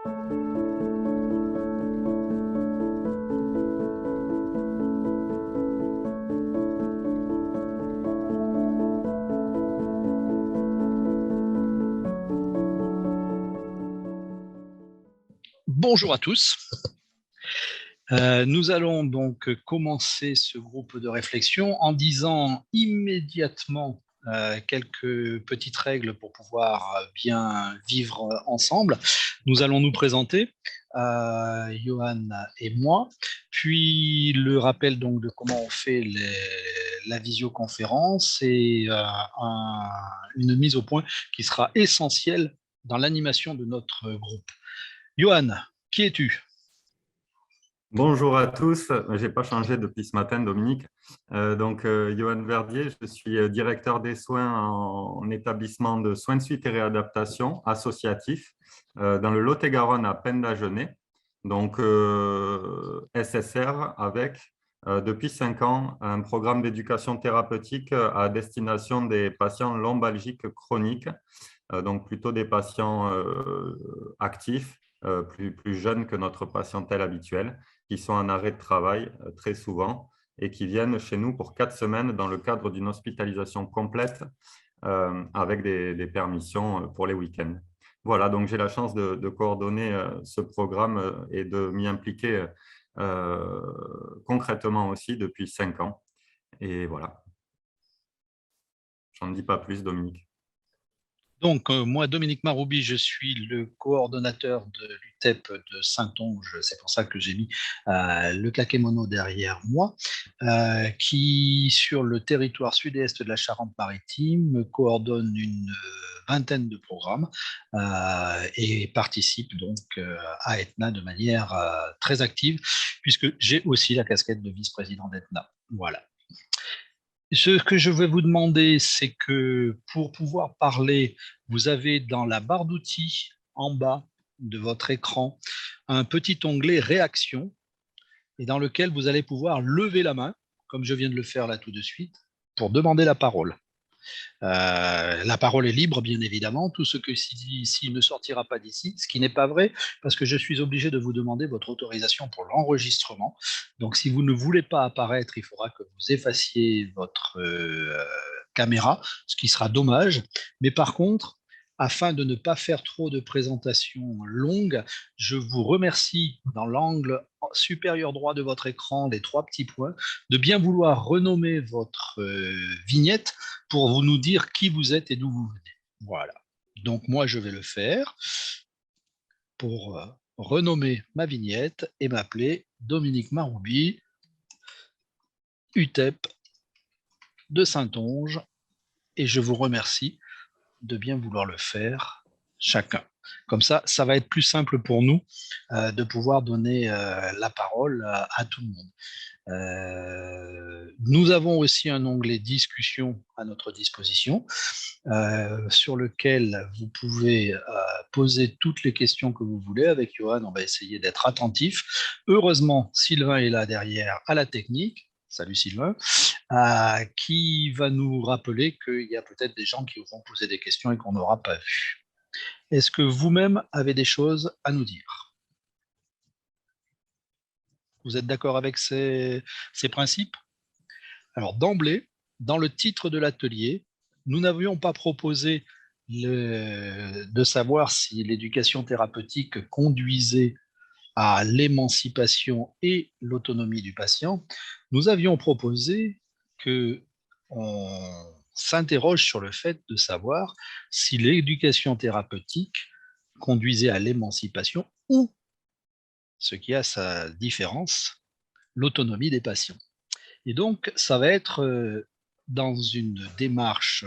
Bonjour à tous. Nous allons donc commencer ce groupe de réflexion en disant immédiatement quelques petites règles pour pouvoir bien vivre ensemble. Nous allons nous présenter, Johan et moi, puis le rappel donc de comment on fait la visioconférence et une mise au point qui sera essentielle dans l'animation de notre groupe. Johan, qui es-tu? Bonjour à tous, je n'ai pas changé depuis ce matin, Dominique. Johan Verdier, je suis directeur des soins en établissement de soins de suite et réadaptation associatif dans le Lot-et-Garonne à Pendagenais, donc SSR avec depuis 5 ans un programme d'éducation thérapeutique à destination des patients lombalgiques chroniques, donc plutôt des patients actifs, plus jeunes que notre patientèle habituelle, qui sont en arrêt de travail très souvent et qui viennent chez nous pour 4 semaines dans le cadre d'une hospitalisation complète avec des permissions pour les week-ends. Voilà, donc j'ai la chance de coordonner ce programme et de m'y impliquer concrètement aussi depuis 5 ans. Et voilà. J'en dis pas plus, Dominique. Donc, moi, Dominique Maroubi, je suis le coordonnateur de l'UTEP de Saintonge. C'est pour ça que j'ai mis le kakémono derrière moi, qui, sur le territoire sud-est de la Charente-Maritime, coordonne une vingtaine de programmes et participe donc à Aetna de manière très active, puisque j'ai aussi la casquette de vice-président d'Aetna. Voilà. Ce que je vais vous demander, c'est que pour pouvoir parler, vous avez dans la barre d'outils en bas de votre écran un petit onglet réaction et dans lequel vous allez pouvoir lever la main, comme je viens de le faire là tout de suite, pour demander la parole. La parole est libre, bien évidemment. Tout ce que s'il ne sortira pas d'ici, ce qui n'est pas vrai, parce que je suis obligé de vous demander votre autorisation pour l'enregistrement. Donc, si vous ne voulez pas apparaître, il faudra que vous effaciez votre caméra, ce qui sera dommage. Mais par contre, afin de ne pas faire trop de présentations longues, je vous remercie dans l'angle supérieur droit de votre écran, les 3 petits points, de bien vouloir renommer votre vignette pour vous nous dire qui vous êtes et d'où vous venez. Voilà. Donc moi, je vais le faire pour renommer ma vignette et m'appeler Dominique Maroubi, UTEP de Saintonge, et je vous remercie de bien vouloir le faire chacun. Comme ça, ça va être plus simple pour nous de pouvoir donner la parole à tout le monde. Nous avons aussi un onglet discussion à notre disposition sur lequel vous pouvez poser toutes les questions que vous voulez. Avec Johan, on va essayer d'être attentif. Heureusement, Sylvain est là derrière à la technique. Salut Sylvain, qui va nous rappeler qu'il y a peut-être des gens qui vont poser des questions et qu'on n'aura pas vues. Est-ce que vous-même avez des choses à nous dire? Vous êtes d'accord avec ces principes? Alors d'emblée, dans le titre de l'atelier, nous n'avions pas proposé de savoir si l'éducation thérapeutique conduisait à l'émancipation et l'autonomie du patient. Nous avions proposé qu'on s'interroge sur le fait de savoir si l'éducation thérapeutique conduisait à l'émancipation ou, ce qui a sa différence, l'autonomie des patients. Et donc, ça va être dans une démarche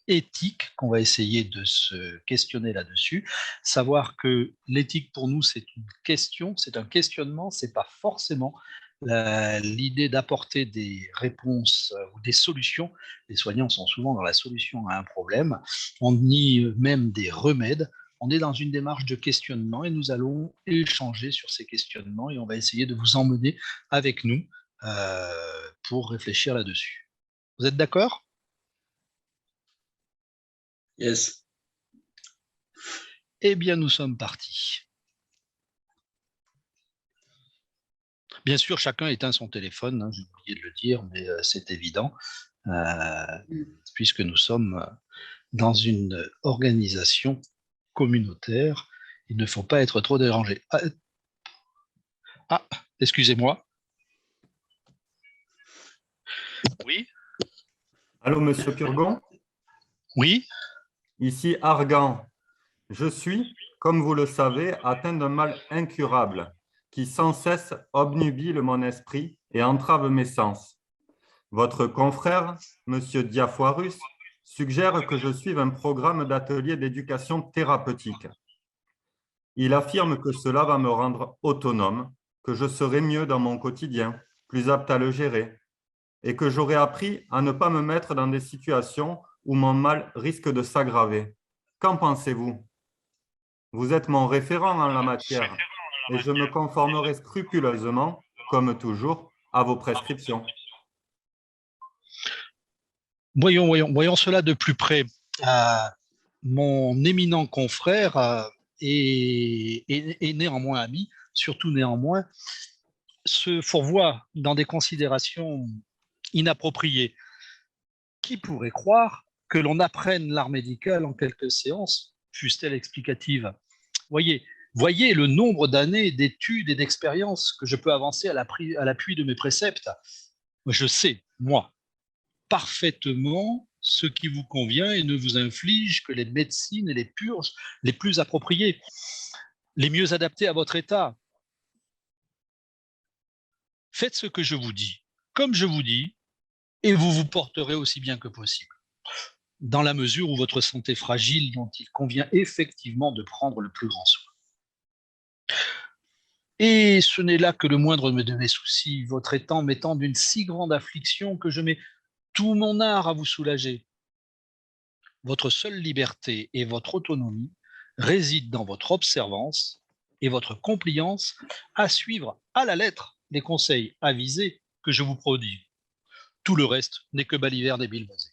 éthique qu'on va essayer de se questionner là-dessus, savoir que l'éthique pour nous, c'est une question, c'est un questionnement, c'est pas forcément l'idée d'apporter des réponses ou des solutions. Les soignants sont souvent dans la solution à un problème, on nie même des remèdes. On est dans une démarche de questionnement et nous allons échanger sur ces questionnements et on va essayer de vous emmener avec nous pour réfléchir là-dessus. Vous êtes d'accord? Yes. Eh bien, nous sommes partis. Bien sûr, chacun éteint son téléphone, hein, j'ai oublié de le dire, mais c'est évident, puisque nous sommes dans une organisation communautaire. Il ne faut pas être trop dérangé. Ah, excusez-moi. Oui, Allô, Monsieur Purgon? oui. Ici Argan. Je suis, comme vous le savez, atteint d'un mal incurable qui sans cesse obnubile mon esprit et entrave mes sens. Votre confrère, Monsieur Diafoirus, suggère que je suive un programme d'atelier d'éducation thérapeutique. Il affirme que cela va me rendre autonome, que je serai mieux dans mon quotidien, plus apte à le gérer, et que j'aurai appris à ne pas me mettre dans des situations où mon mal risque de s'aggraver. Qu'en pensez-vous? Vous êtes mon référent en la matière et je me conformerai scrupuleusement, comme toujours, à vos prescriptions. Voyons cela de plus près. Mon éminent confrère est néanmoins ami, surtout néanmoins, se fourvoie dans des considérations inappropriées. Qui pourrait croire que l'on apprenne l'art médical en quelques séances, fussent-elles explicatives? Voyez, voyez le nombre d'années d'études et d'expériences que je peux avancer à l'appui de mes préceptes. Je sais, moi, parfaitement ce qui vous convient et ne vous inflige que les médecines et les purges les plus appropriées, les mieux adaptées à votre état. Faites ce que je vous dis, comme je vous dis, et vous vous porterez aussi bien que possible, dans la mesure où votre santé fragile dont il convient effectivement de prendre le plus grand soin. Et ce n'est là que le moindre de mes soucis, votre étant m'étant d'une si grande affliction que je mets tout mon art à vous soulager. Votre seule liberté et votre autonomie résident dans votre observance et votre compliance à suivre à la lettre les conseils avisés que je vous prodigue. Tout le reste n'est que balivernes et billevesées.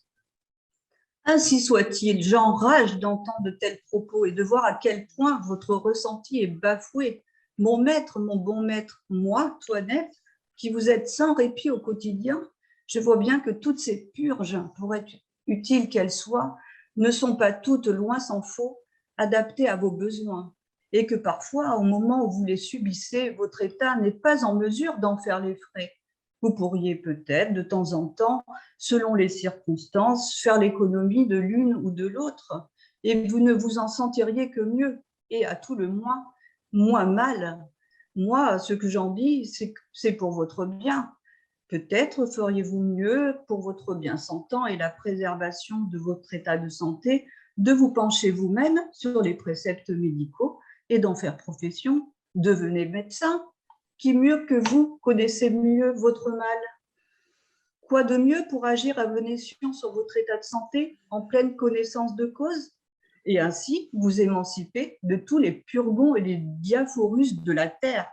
Ainsi soit-il, j'enrage d'entendre de tels propos et de voir à quel point votre ressenti est bafoué. Mon maître, mon bon maître, moi, Toinette, qui vous êtes sans répit au quotidien, je vois bien que toutes ces purges, pour être utiles qu'elles soient, ne sont pas toutes, loin s'en faut, adaptées à vos besoins, et que parfois, au moment où vous les subissez, votre état n'est pas en mesure d'en faire les frais. Vous pourriez peut-être, de temps en temps, selon les circonstances, faire l'économie de l'une ou de l'autre, et vous ne vous en sentiriez que mieux, et à tout le moins mal. Moi, ce que j'en dis, c'est pour votre bien. Peut-être feriez-vous mieux, pour votre bien santant et la préservation de votre état de santé, de vous pencher vous-même sur les préceptes médicaux et d'en faire profession. Devenez médecin, qui mieux que vous connaissez mieux votre mal. Quoi de mieux pour agir à bon escient sur votre état de santé en pleine connaissance de cause et ainsi vous émanciper de tous les purgons et les diaphorus de la terre.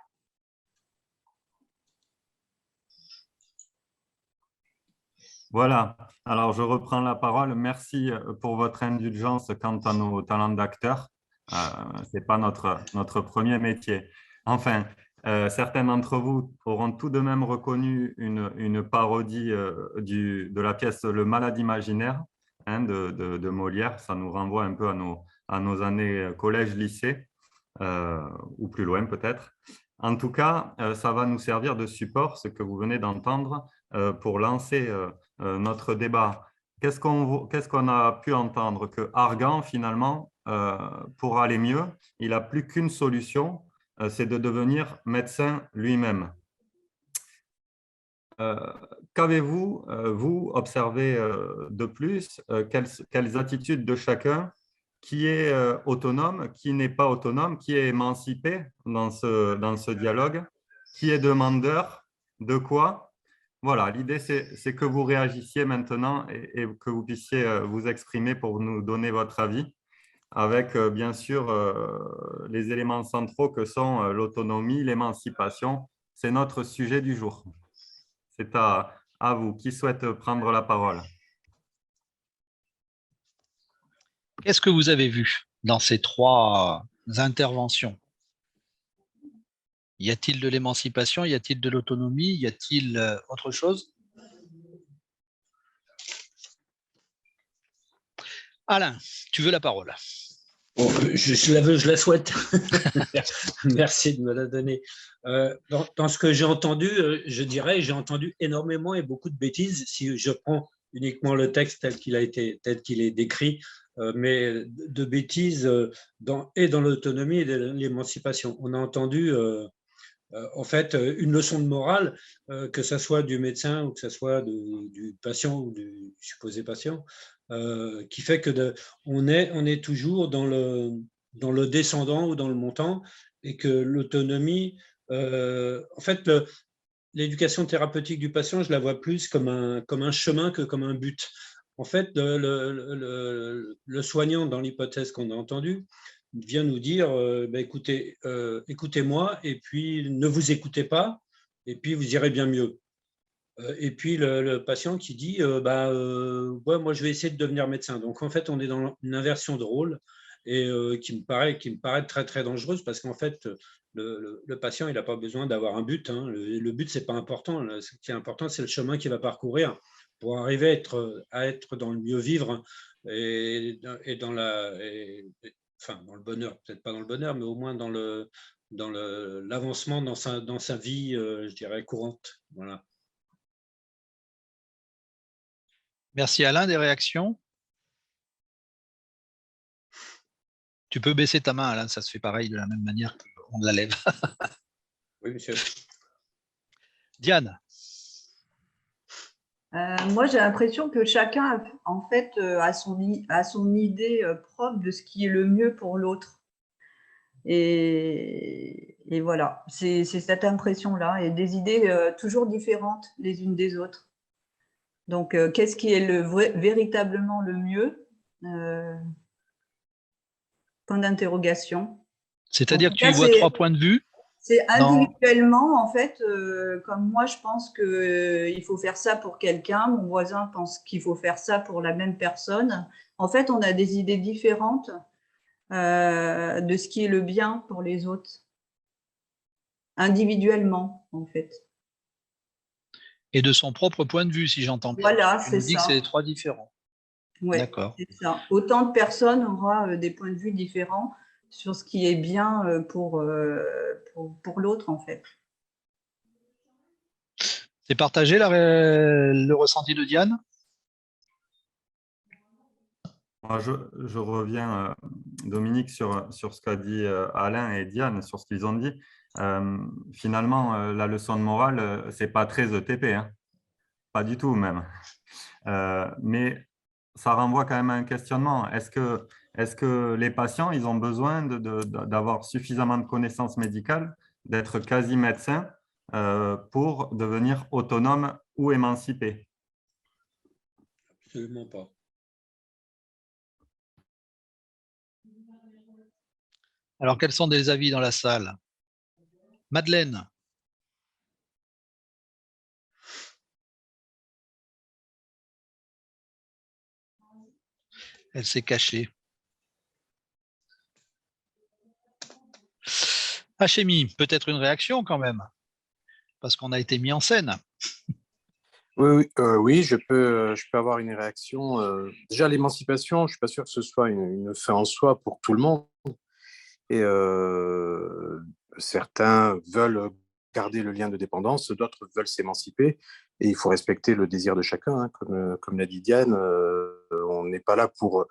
Voilà, alors je reprends la parole. Merci pour votre indulgence quant à nos talents d'acteur. Ce n'est pas notre premier métier. Enfin, certains d'entre vous auront tout de même reconnu une parodie de la pièce Le Malade imaginaire, hein, de Molière. Ça nous renvoie un peu à nos années collège-lycée, ou plus loin peut-être. En tout cas, ça va nous servir de support, ce que vous venez d'entendre, pour lancer notre débat. Qu'est-ce qu'on a pu entendre? Que Argan, finalement, pour aller mieux, il n'a plus qu'une solution, c'est de devenir médecin lui-même. Qu'avez-vous, vous, observé de plus? Quelles attitudes de chacun? Qui est autonome, qui n'est pas autonome, qui est émancipé dans ce dialogue, qui est demandeur, de quoi? Voilà, l'idée, c'est que vous réagissiez maintenant et que vous puissiez vous exprimer pour nous donner votre avis avec, bien sûr, les éléments centraux que sont l'autonomie, l'émancipation. C'est notre sujet du jour. C'est à vous. Qui souhaite prendre la parole? Qu'est-ce que vous avez vu dans ces trois interventions? Y a-t-il de l'émancipation? Y a-t-il de l'autonomie? Y a-t-il autre chose? Alain, tu veux la parole? Bon, je la souhaite. Merci de me la donner. Dans ce que j'ai entendu, je dirais, j'ai entendu énormément et beaucoup de bêtises si je prends uniquement le texte tel qu'il est décrit, mais de bêtises dans l'autonomie et dans l'émancipation. On a entendu en fait une leçon de morale, que ce soit du médecin ou que ce soit du patient ou du supposé patient, qui fait que on est toujours dans le descendant ou dans le montant, et que l'autonomie, en fait, l'éducation thérapeutique du patient, je la vois plus comme un chemin que comme un but. En fait, le soignant, dans l'hypothèse qu'on a entendue, vient nous dire bah, écoutez, écoutez-moi, et puis ne vous écoutez pas, et puis vous irez bien mieux. Et puis le patient qui dit ouais, moi je vais essayer de devenir médecin. Donc en fait, on est dans une inversion de rôle, et qui me paraît très très dangereuse, parce qu'en fait, le patient, il n'a pas besoin d'avoir un but, hein. Le but, c'est pas important. Ce qui est important, c'est le chemin qu'il va parcourir pour arriver à être dans le mieux vivre, et dans enfin, dans le bonheur, peut-être pas dans le bonheur, mais au moins dans l'avancement dans sa vie, je dirais, courante. Voilà. Merci Alain, des réactions? Tu peux baisser ta main, Alain, ça se fait pareil de la même manière qu'on la lève. Oui, monsieur. Diane? Moi, j'ai l'impression que chacun, en fait, a son idée propre de ce qui est le mieux pour l'autre. Et voilà, c'est cette impression-là, et des idées toujours différentes les unes des autres. Donc, qu'est-ce qui est véritablement le mieux? Point d'interrogation. C'est-à-dire que tu y vois 3 points de vue? C'est individuellement, en fait, comme moi, je pense qu'il faut faire ça pour quelqu'un, mon voisin pense qu'il faut faire ça pour la même personne. En fait, on a des idées différentes de ce qui est le bien pour les autres, individuellement, en fait. Et de son propre point de vue, si j'entends bien. Voilà, Tu c'est nous dis que ça. c'est 3 différents. Ouais, d'accord. C'est ça. Autant de personnes auront des points de vue différents sur ce qui est bien pour l'autre, en fait. C'est partagé le ressenti de Diane? Moi, je reviens, Dominique, sur ce qu'a dit Alain et Diane, sur ce qu'ils ont dit. Finalement, la leçon de morale, ce n'est pas très ETP, hein. Pas du tout même. Mais ça renvoie quand même à un questionnement. Est-ce que les patients, ils ont besoin d'avoir suffisamment de connaissances médicales, d'être quasi médecins pour devenir autonomes ou émancipés? Absolument pas. Alors, quels sont des avis dans la salle? Madeleine? Elle s'est cachée. Hachémi, peut-être une réaction quand même, parce qu'on a été mis en scène. Oui, je peux avoir une réaction. Déjà, l'émancipation, je ne suis pas sûr que ce soit une fin en soi pour tout le monde. Et certains veulent garder le lien de dépendance, d'autres veulent s'émanciper. Et il faut respecter le désir de chacun, hein. Comme l'a dit Diane, on n'est pas là pour,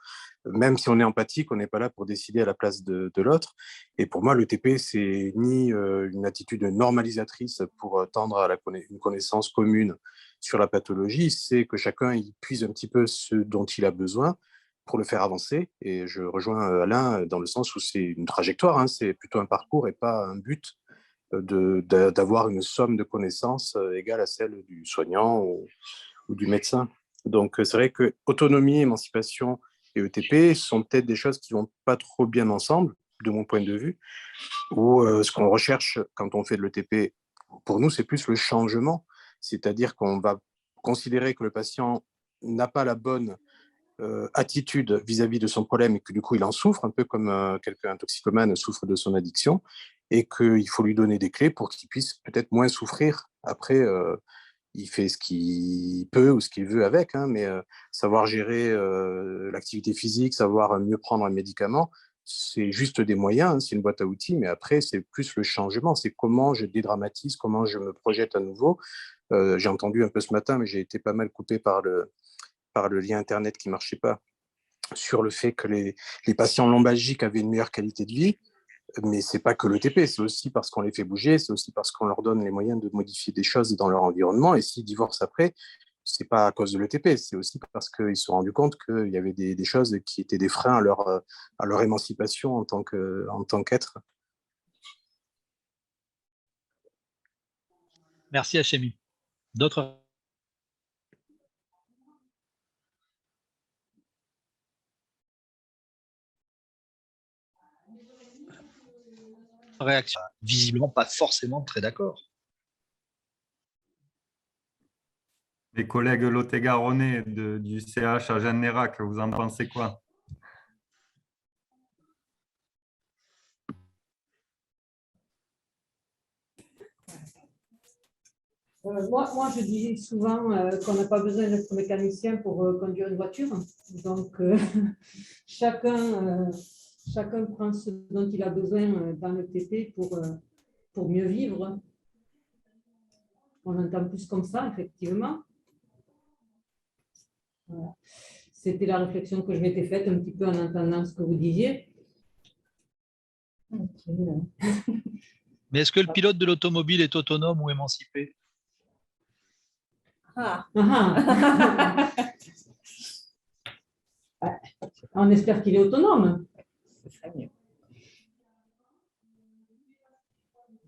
même si on est empathique, on n'est pas là pour décider à la place de l'autre. Et pour moi, l'ETP, c'est ni une attitude normalisatrice pour tendre à une connaissance commune sur la pathologie, c'est que chacun y puise un petit peu ce dont il a besoin pour le faire avancer. Et je rejoins Alain dans le sens où c'est une trajectoire, hein, c'est plutôt un parcours et pas un but d'avoir une somme de connaissances égale à celle du soignant ou du médecin. Donc c'est vrai que autonomie, émancipation et ETP sont peut-être des choses qui vont pas trop bien ensemble, de mon point de vue, où ce qu'on recherche quand on fait de l'ETP, pour nous, c'est plus le changement, c'est-à-dire qu'on va considérer que le patient n'a pas la bonne attitude vis-à-vis de son problème et que du coup il en souffre, un peu comme un toxicomane souffre de son addiction, et qu'il faut lui donner des clés pour qu'il puisse peut-être moins souffrir. Après, il fait ce qu'il peut ou ce qu'il veut avec, hein, mais savoir gérer l'activité physique, savoir mieux prendre un médicament, c'est juste des moyens, hein, c'est une boîte à outils, mais après, c'est plus le changement, c'est comment je dédramatise, comment je me projette à nouveau. J'ai entendu un peu ce matin, mais j'ai été pas mal coupé par le lien Internet qui ne marchait pas, sur le fait que les patients lombalgiques avaient une meilleure qualité de vie. Mais ce n'est pas que le TP, c'est aussi parce qu'on les fait bouger, c'est aussi parce qu'on leur donne les moyens de modifier des choses dans leur environnement. Et s'ils divorcent après, ce n'est pas à cause de l'ETP, c'est aussi parce qu'ils se sont rendus compte qu'il y avait des choses qui étaient des freins à leur émancipation en tant qu'être. Merci Hachemi. D'autres réactions? Visiblement pas forcément très d'accord. Les collègues lot-et-garonnais du CH à Jeanne-Nérac, vous en pensez quoi? Moi, je dis souvent qu'on n'a pas besoin d'être mécanicien pour conduire une voiture. Donc, chacun prend ce dont il a besoin dans le TP pour mieux vivre. On entend plus comme ça, effectivement. Voilà. C'était la réflexion que je m'étais faite un petit peu en entendant ce que vous disiez. Mais est-ce que le pilote de l'automobile est autonome ou émancipé? On espère qu'il est autonome. Ce serait mieux.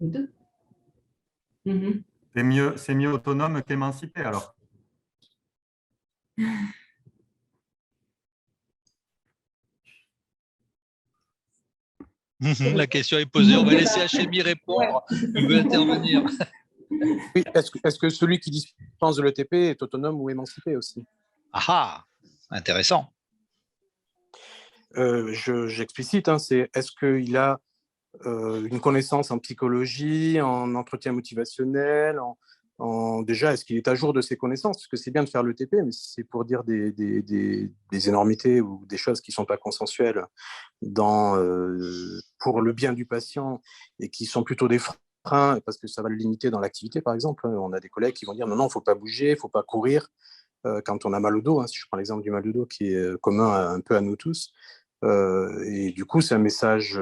Les deux. C'est mieux autonome qu'émancipé, alors? La question est posée. On va laisser Hachemi répondre. Il veut intervenir. Oui, est-ce que celui qui dispense de l'ETP est autonome ou émancipé aussi? Ah, intéressant. J'explicite, hein, c'est est-ce qu'il a une connaissance en psychologie, en entretien motivationnel, déjà, est-ce qu'il est à jour de ses connaissances? Parce que c'est bien de faire l'ETP, mais si c'est pour dire des énormités ou des choses qui ne sont pas consensuelles pour le bien du patient et qui sont plutôt des freins parce que ça va le limiter dans l'activité, par exemple. On a des collègues qui vont dire non, il ne faut pas bouger, il ne faut pas courir quand on a mal au dos, hein, si je prends l'exemple du mal de dos qui est commun un peu à nous tous. Et du coup, c'est un message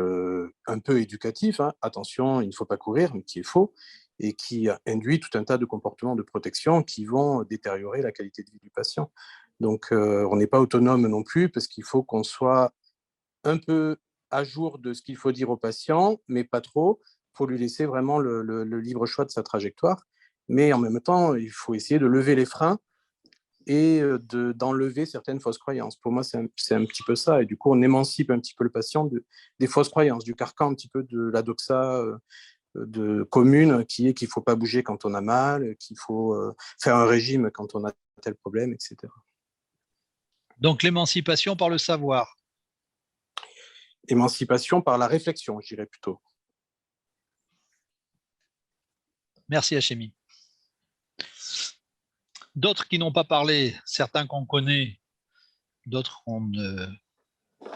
un peu éducatif, hein. Attention, il ne faut pas courir, mais qui est faux, et qui induit tout un tas de comportements de protection qui vont détériorer la qualité de vie du patient. Donc, on n'est pas autonome non plus, parce qu'il faut qu'on soit un peu à jour de ce qu'il faut dire au patient, mais pas trop, pour lui laisser vraiment le libre choix de sa trajectoire. Mais en même temps, il faut essayer de lever les freins et d'enlever certaines fausses croyances. Pour moi, c'est un petit peu ça. Et du coup, on émancipe un petit peu le patient des fausses croyances, du carcan un petit peu de la doxa commune qui est qu'il ne faut pas bouger quand on a mal, qu'il faut faire un régime quand on a tel problème, etc. Donc, l'émancipation par le savoir. Émancipation par la réflexion, je dirais plutôt. Merci Hachemi. D'autres qui n'ont pas parlé, certains qu'on connaît, d'autres qu'on ne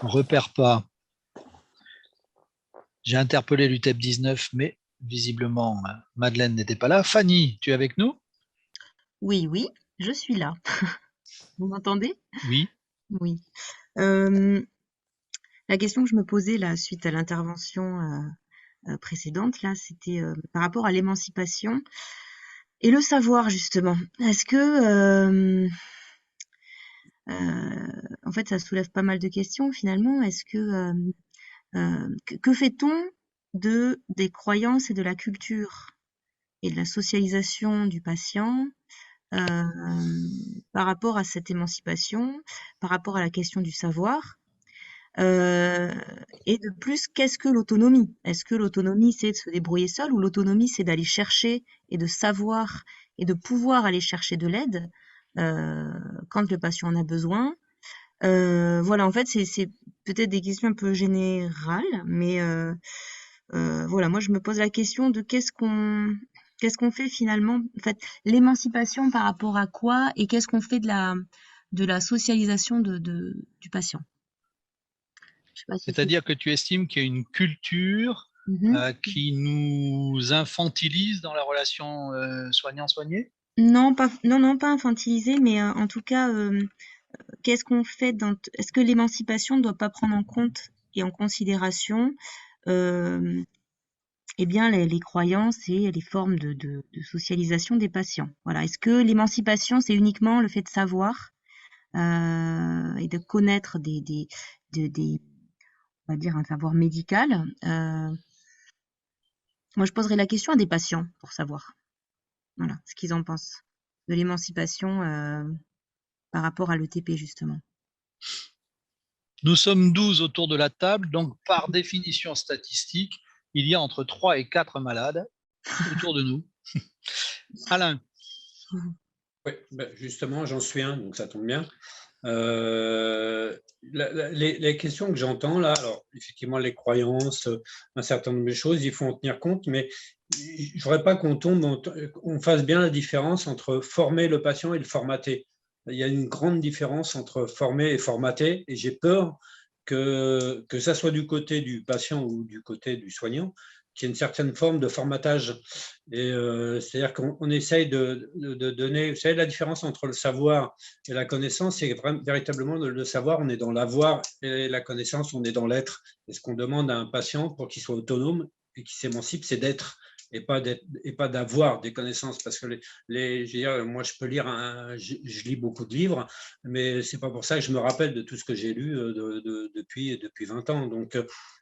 repère pas. J'ai interpellé l'UTEP 19, mais visiblement, Madeleine n'était pas là. Fanny, tu es avec nous? Oui, je suis là. Vous m'entendez? Oui. Oui. La question que je me posais là, suite à l'intervention précédente, là, c'était par rapport à l'émancipation et le savoir, justement. Est-ce que, en fait, ça soulève pas mal de questions, finalement. Est-ce que fait-on des croyances et de la culture et de la socialisation du patient par rapport à cette émancipation, par rapport à la question du savoir? Et de plus, qu'est-ce que l'autonomie? Est-ce que l'autonomie, c'est de se débrouiller seul, ou l'autonomie, c'est d'aller chercher et de savoir et de pouvoir aller chercher de l'aide quand le patient en a besoin? Voilà, en fait, c'est peut-être des questions un peu générales, mais voilà, moi je me pose la question de qu'est-ce qu'on fait finalement, en fait, l'émancipation par rapport à quoi et qu'est-ce qu'on fait de la socialisation du patient. Je sais pas si C'est-à-dire que tu estimes qu'il y a une culture qui nous infantilise dans la relation soignant-soigné? Non, pas infantilisé, mais en tout cas, qu'est-ce qu'on fait est-ce que l'émancipation ne doit pas prendre en compte et en considération eh bien, les croyances et les formes de socialisation des patients. Voilà. Est-ce que l'émancipation, c'est uniquement le fait de savoir et de connaître on va dire, un savoir médical? Moi, je poserais la question à des patients pour savoir, voilà, ce qu'ils en pensent de l'émancipation par rapport à l'ETP, justement. Nous sommes 12 autour de la table, donc par définition statistique, il y a entre 3 et 4 malades autour de nous. Alain. Oui, ben justement, j'en suis un, donc ça tombe bien. Les questions que j'entends là, alors effectivement les croyances, un certain nombre de choses, il faut en tenir compte, mais je ne voudrais pas qu'on fasse bien la différence entre former le patient et le formater. Il y a une grande différence entre former et formater, et j'ai peur que ça soit du côté du patient ou du côté du soignant, qu'il y ait une certaine forme de formatage. Et c'est-à-dire qu'on essaye de donner, vous savez, la différence entre le savoir et la connaissance, c'est véritablement le savoir, on est dans l'avoir, et la connaissance, on est dans l'être. Et ce qu'on demande à un patient pour qu'il soit autonome et qu'il s'émancipe, c'est d'être et pas d'avoir des connaissanses, parce que je veux dire, moi je peux lire, je lis beaucoup de livres, mais c'est pas pour ça que je me rappelle de tout ce que j'ai lu depuis 20 ans. Donc,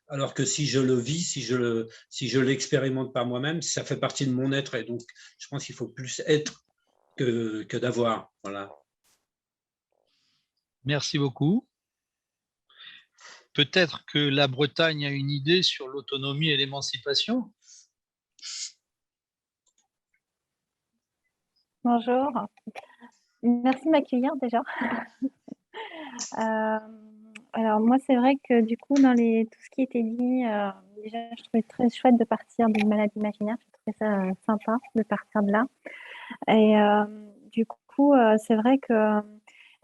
alors que si je le vis, si je l'expérimente par moi-même, ça fait partie de mon être, et donc je pense qu'il faut plus être que d'avoir. Voilà. Merci beaucoup. Peut-être que la Bretagne a une idée sur l'autonomie et l'émancipation. Bonjour. Merci de m'accueillir déjà. Alors moi, c'est vrai que du coup, dans tout ce qui était dit, déjà, je trouvais très chouette de partir d'une maladie imaginaire. Je trouvais ça sympa de partir de là. Et du coup, c'est vrai que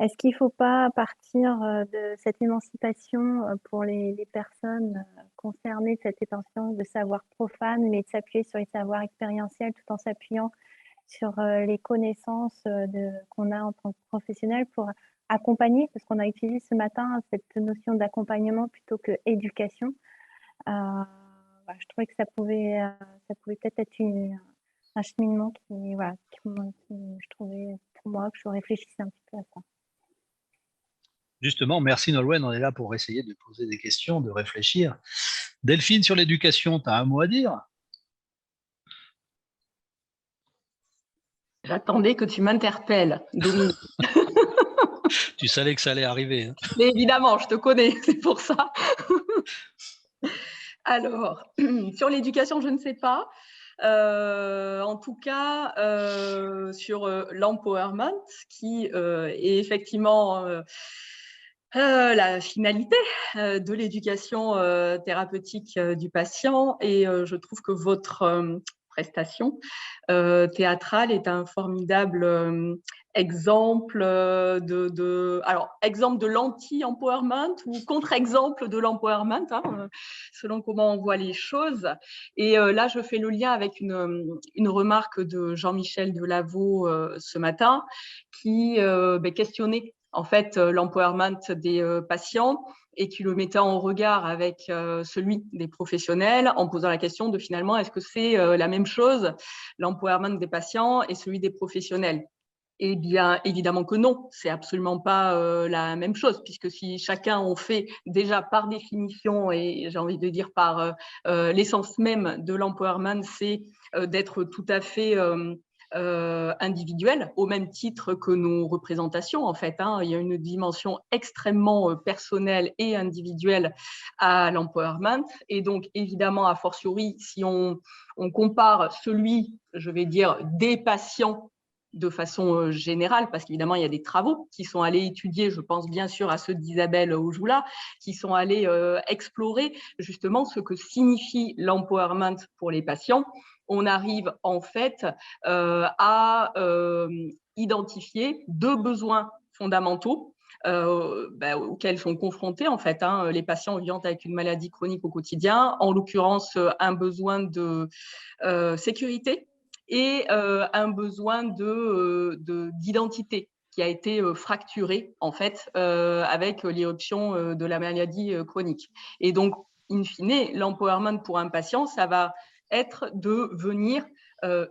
est-ce qu'il ne faut pas partir de cette émancipation pour les personnes concernées, de cette étention de savoir profane, mais de s'appuyer sur les savoirs expérientiels tout en s'appuyant sur les connaissances qu'on a en tant que professionnel pour accompagner, parce qu'on a utilisé ce matin cette notion d'accompagnement plutôt que éducation. Je trouvais que ça pouvait peut-être être un cheminement qui, je trouvais pour moi que je réfléchissais un petit peu à ça. Justement, merci Nolwenn, on est là pour essayer de poser des questions, de réfléchir. Delphine, sur l'éducation, tu as un mot à dire? J'attendais que tu m'interpelles, Dominique. Tu savais que ça allait arriver. Hein. Mais évidemment, je te connais, c'est pour ça. Alors, sur l'éducation, je ne sais pas. En tout cas, sur l'empowerment, qui est effectivement la finalité de l'éducation thérapeutique du patient. Et je trouve que votre prestation théâtrale est un formidable exemple exemple de l'anti-empowerment ou contre-exemple de l'empowerment, selon comment on voit les choses. Et là, je fais le lien avec une remarque de Jean-Michel Delaveau ce matin, qui questionnait en fait l'empowerment des patients et qui le mettait en regard avec celui des professionnels en posant la question de finalement, est-ce que c'est la même chose, l'empowerment des patients et celui des professionnels? Eh bien, évidemment que non, c'est absolument pas la même chose, puisque si chacun en fait déjà par définition, et j'ai envie de dire par l'essence même de l'empowerment, c'est d'être tout à fait individuel, au même titre que nos représentations, en fait. Il y a une dimension extrêmement personnelle et individuelle à l'empowerment. Et donc, évidemment, a fortiori, si on compare celui, je vais dire, des patients de façon générale, parce qu'évidemment, il y a des travaux qui sont allés étudier, je pense bien sûr à ceux d'Isabelle Ojoula, qui sont allés explorer justement ce que signifie l'empowerment pour les patients. On arrive en fait à identifier 2 besoins fondamentaux auxquels sont confrontés en fait les patients vivant avec une maladie chronique au quotidien, en l'occurrence un besoin de sécurité et un besoin d'identité qui a été fracturé en fait avec l'irruption de la maladie chronique. Et donc, in fine, l'empowerment pour un patient, ça va être de venir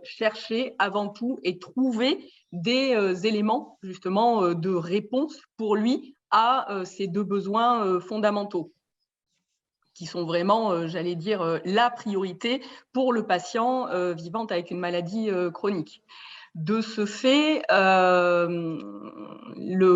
chercher avant tout et trouver des éléments justement de réponse pour lui à ces 2 besoins fondamentaux qui sont vraiment, j'allais dire, la priorité pour le patient vivant avec une maladie chronique. De ce fait, le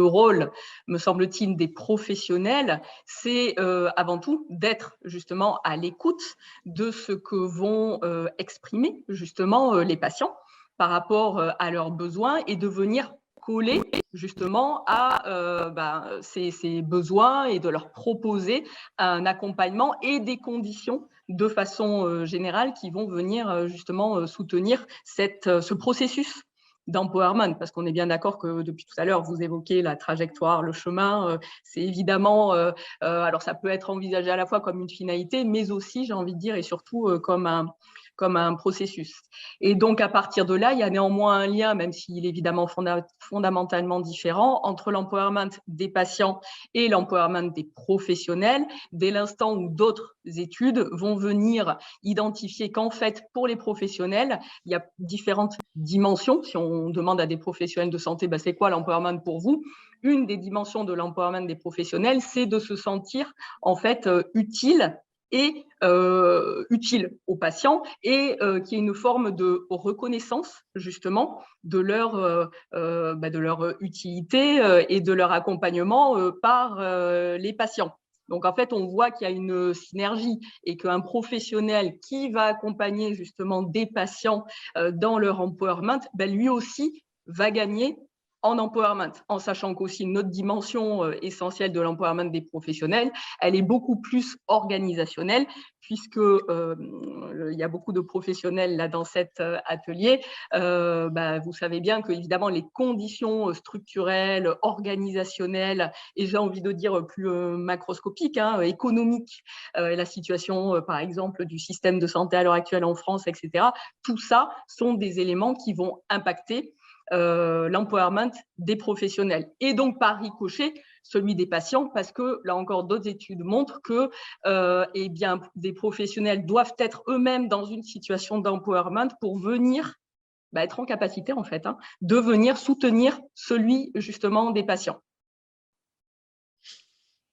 rôle, me semble-t-il, des professionnels, c'est avant tout d'être justement à l'écoute de ce que vont exprimer justement les patients par rapport à leurs besoins et de venir coller justement à ces besoins et de leur proposer un accompagnement et des conditions de façon générale qui vont venir justement soutenir ce processus d'empowerment, parce qu'on est bien d'accord que depuis tout à l'heure, vous évoquez la trajectoire, le chemin, c'est évidemment, alors ça peut être envisagé à la fois comme une finalité, mais aussi, j'ai envie de dire, et surtout comme un processus. Et donc, à partir de là, il y a néanmoins un lien, même s'il est évidemment fondamentalement différent, entre l'empowerment des patients et l'empowerment des professionnels, dès l'instant où d'autres études vont venir identifier qu'en fait, pour les professionnels, il y a différentes dimensions. Si on demande à des professionnels de santé, c'est quoi l'empowerment pour vous ? Une des dimensions de l'empowerment des professionnels, c'est de se sentir en fait utile et utile aux patients et qui est une forme de reconnaissance justement de leur utilité et de leur accompagnement par les patients. Donc, en fait, on voit qu'il y a une synergie et qu'un professionnel qui va accompagner justement des patients dans leur empowerment, lui aussi va gagner en empowerment, en sachant qu'aussi une autre dimension essentielle de l'empowerment des professionnels, elle est beaucoup plus organisationnelle, puisque il y a beaucoup de professionnels là dans cet atelier. Vous savez bien que évidemment les conditions structurelles, organisationnelles et j'ai envie de dire plus macroscopiques, économiques, la situation par exemple du système de santé à l'heure actuelle en France, etc. Tout ça sont des éléments qui vont impacter l'empowerment des professionnels et donc par ricochet celui des patients, parce que là encore d'autres études montrent que des professionnels doivent être eux-mêmes dans une situation d'empowerment pour venir être en capacité en fait de venir soutenir celui justement des patients.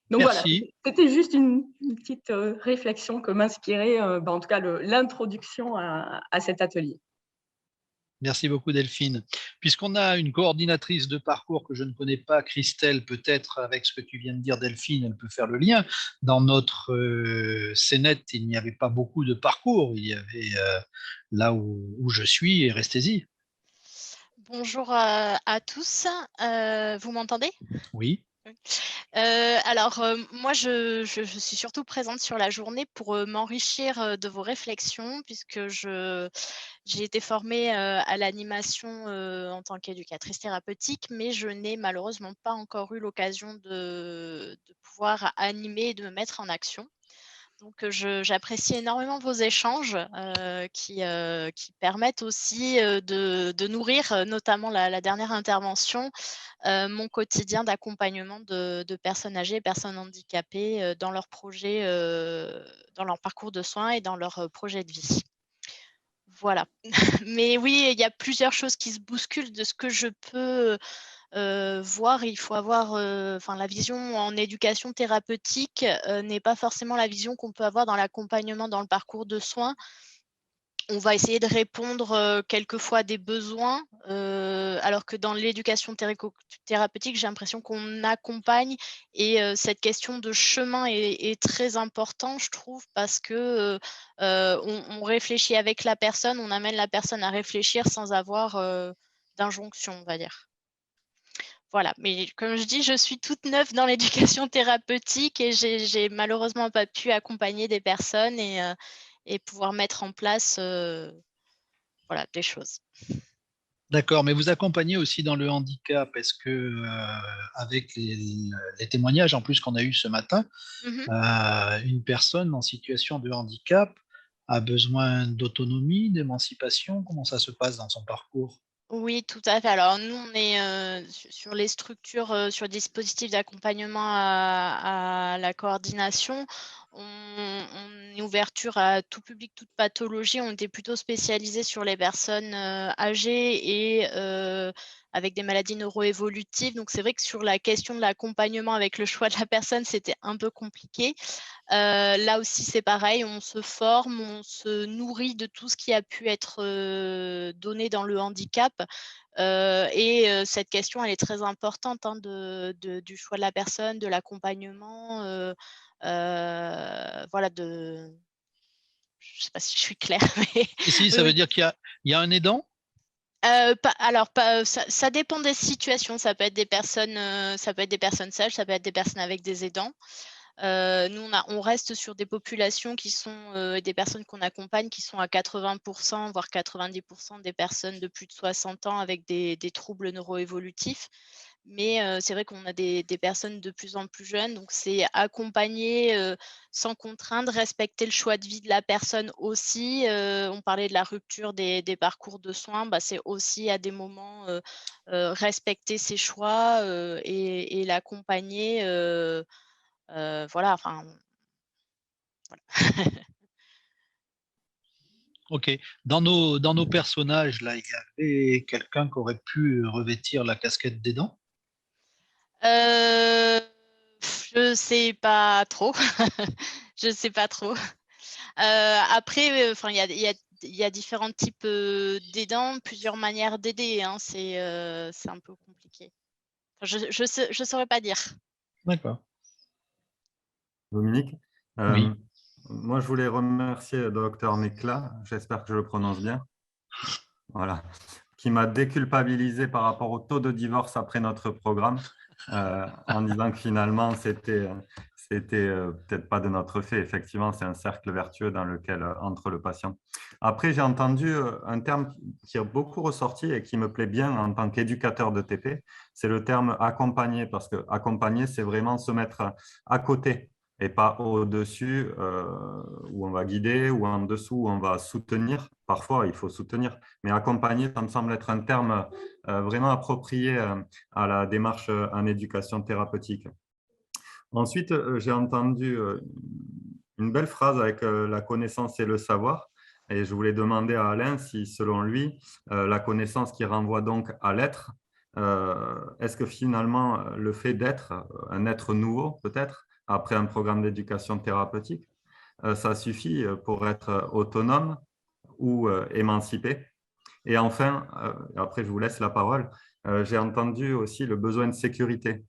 Donc merci. Voilà, c'était juste une petite réflexion que m'inspirait en tout cas l'introduction à cet atelier. Merci beaucoup Delphine. Puisqu'on a une coordinatrice de parcours que je ne connais pas, Christelle, peut-être avec ce que tu viens de dire Delphine, elle peut faire le lien. Dans notre CNET, il n'y avait pas beaucoup de parcours, il y avait là où je suis et restez-y. Bonjour à tous, vous m'entendez ? Oui. Moi, je suis surtout présente sur la journée pour m'enrichir de vos réflexions, puisque j'ai été formée à l'animation en tant qu'éducatrice thérapeutique, mais je n'ai malheureusement pas encore eu l'occasion de pouvoir animer et de me mettre en action. Donc, j'apprécie énormément vos échanges qui permettent aussi de nourrir, notamment la dernière intervention, mon quotidien d'accompagnement de personnes âgées et personnes handicapées dans leur projet, dans leur parcours de soins et dans leur projet de vie. Voilà. Mais oui, il y a plusieurs choses qui se bousculent de ce que je peux voir. Il faut avoir, la vision en éducation thérapeutique n'est pas forcément la vision qu'on peut avoir dans l'accompagnement dans le parcours de soins. On va essayer de répondre quelquefois à des besoins, alors que dans l'éducation thérapeutique, j'ai l'impression qu'on accompagne et cette question de chemin est très important, je trouve, parce que on réfléchit avec la personne, on amène la personne à réfléchir sans avoir d'injonction, on va dire. Voilà, mais comme je dis, je suis toute neuve dans l'éducation thérapeutique et j'ai malheureusement pas pu accompagner des personnes et pouvoir mettre en place voilà, des choses. D'accord, mais vous accompagnez aussi dans le handicap. Est-ce que, avec les témoignages en plus qu'on a eu ce matin, une personne en situation de handicap a besoin d'autonomie, d'émancipation? Comment ça se passe dans son parcours? Oui, tout à fait. Alors nous, on est sur les structures, sur le dispositif d'accompagnement à la coordination. On est ouverture à tout public, toute pathologie. On était plutôt spécialisés sur les personnes âgées et avec des maladies neuroévolutives. Donc c'est vrai que sur la question de l'accompagnement avec le choix de la personne, c'était un peu compliqué. Là aussi, c'est pareil, on se forme, on se nourrit de tout ce qui a pu être donné dans le handicap. Cette question, elle est très importante hein, du choix de la personne, de l'accompagnement. Voilà, je ne sais pas si je suis claire. Mais Si, ça veut dire qu'il y a un aidant? Ça dépend des situations. Ça peut être des personnes, ça peut être des personnes seules, ça peut être des personnes avec des aidants. Nous, on reste sur des populations qui sont des personnes qu'on accompagne qui sont à 80%, voire 90% des personnes de plus de 60 ans avec des troubles neuroévolutifs. Mais c'est vrai qu'on a des personnes de plus en plus jeunes, donc c'est accompagner sans contraindre, respecter le choix de vie de la personne aussi. On parlait de la rupture des parcours de soins, bah, c'est aussi à des moments respecter ses choix et l'accompagner. Voilà, enfin, voilà. Ok. Dans nos personnages, là, il y avait quelqu'un qui aurait pu revêtir la casquette d'aidant? Je sais pas trop. Je sais pas trop. Après, enfin, il y a différents types d'aidants, plusieurs manières d'aider, hein. C'est un peu compliqué. Enfin, je saurais pas dire. D'accord. Dominique, Oui. moi je voulais remercier Dr Mekla, j'espère que je le prononce bien, voilà, qui m'a déculpabilisé par rapport au taux de divorce après notre programme, en disant que finalement c'était peut-être pas de notre fait. Effectivement, c'est un cercle vertueux dans lequel entre le patient. Après, j'ai entendu un terme qui est beaucoup ressorti et qui me plaît bien en tant qu'éducateur de TP, c'est le terme accompagner, parce que accompagner, c'est vraiment se mettre à côté et pas au-dessus où on va guider ou en dessous où on va soutenir. Parfois, il faut soutenir, mais accompagner, ça me semble être un terme vraiment approprié à la démarche en éducation thérapeutique. Ensuite, j'ai entendu une belle phrase avec la connaissance et le savoir. Et je voulais demander à Alain si, selon lui, la connaissance qui renvoie donc à l'être, est-ce que finalement, le fait d'être un être nouveau, peut-être, après un programme d'éducation thérapeutique, ça suffit pour être autonome ou émancipé? Et enfin, après je vous laisse la parole, j'ai entendu aussi le besoin de sécurité.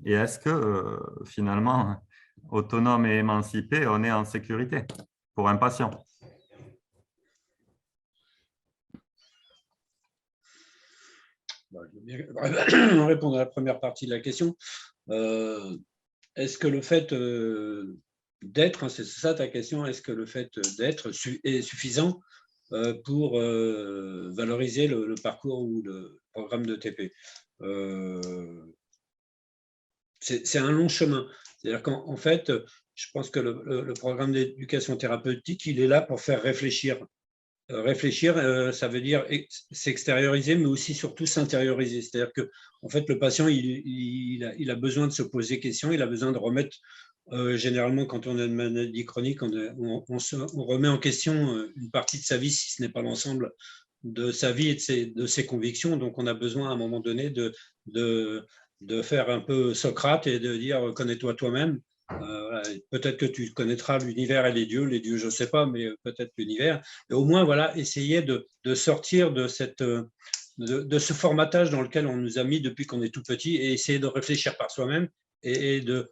Et est-ce que finalement, autonome et émancipé, on est en sécurité pour un patient? Je vais répondre à la première partie de la question. Est-ce que le fait d'être, c'est ça ta question, est-ce que le fait d'être est suffisant pour valoriser le parcours ou le programme de TP? C'est un long chemin. C'est-à-dire qu'en fait, je pense que le programme d'éducation thérapeutique, il est là pour faire réfléchir. Réfléchir, ça veut dire s'extérioriser, mais aussi surtout s'intérioriser. C'est-à-dire que, en fait, le patient, il a besoin de se poser questions, il a besoin de remettre, généralement, quand on a une maladie chronique, on remet en question une partie de sa vie, si ce n'est pas l'ensemble de sa vie et de ses convictions. Donc, on a besoin, à un moment donné, de faire un peu Socrate et de dire « connais-toi toi-même ». Peut-être que tu connaîtras l'univers et les dieux, je ne sais pas, mais peut-être l'univers. Et au moins, voilà, essayer de sortir de ce formatage dans lequel on nous a mis depuis qu'on est tout petit et essayer de réfléchir par soi-même et de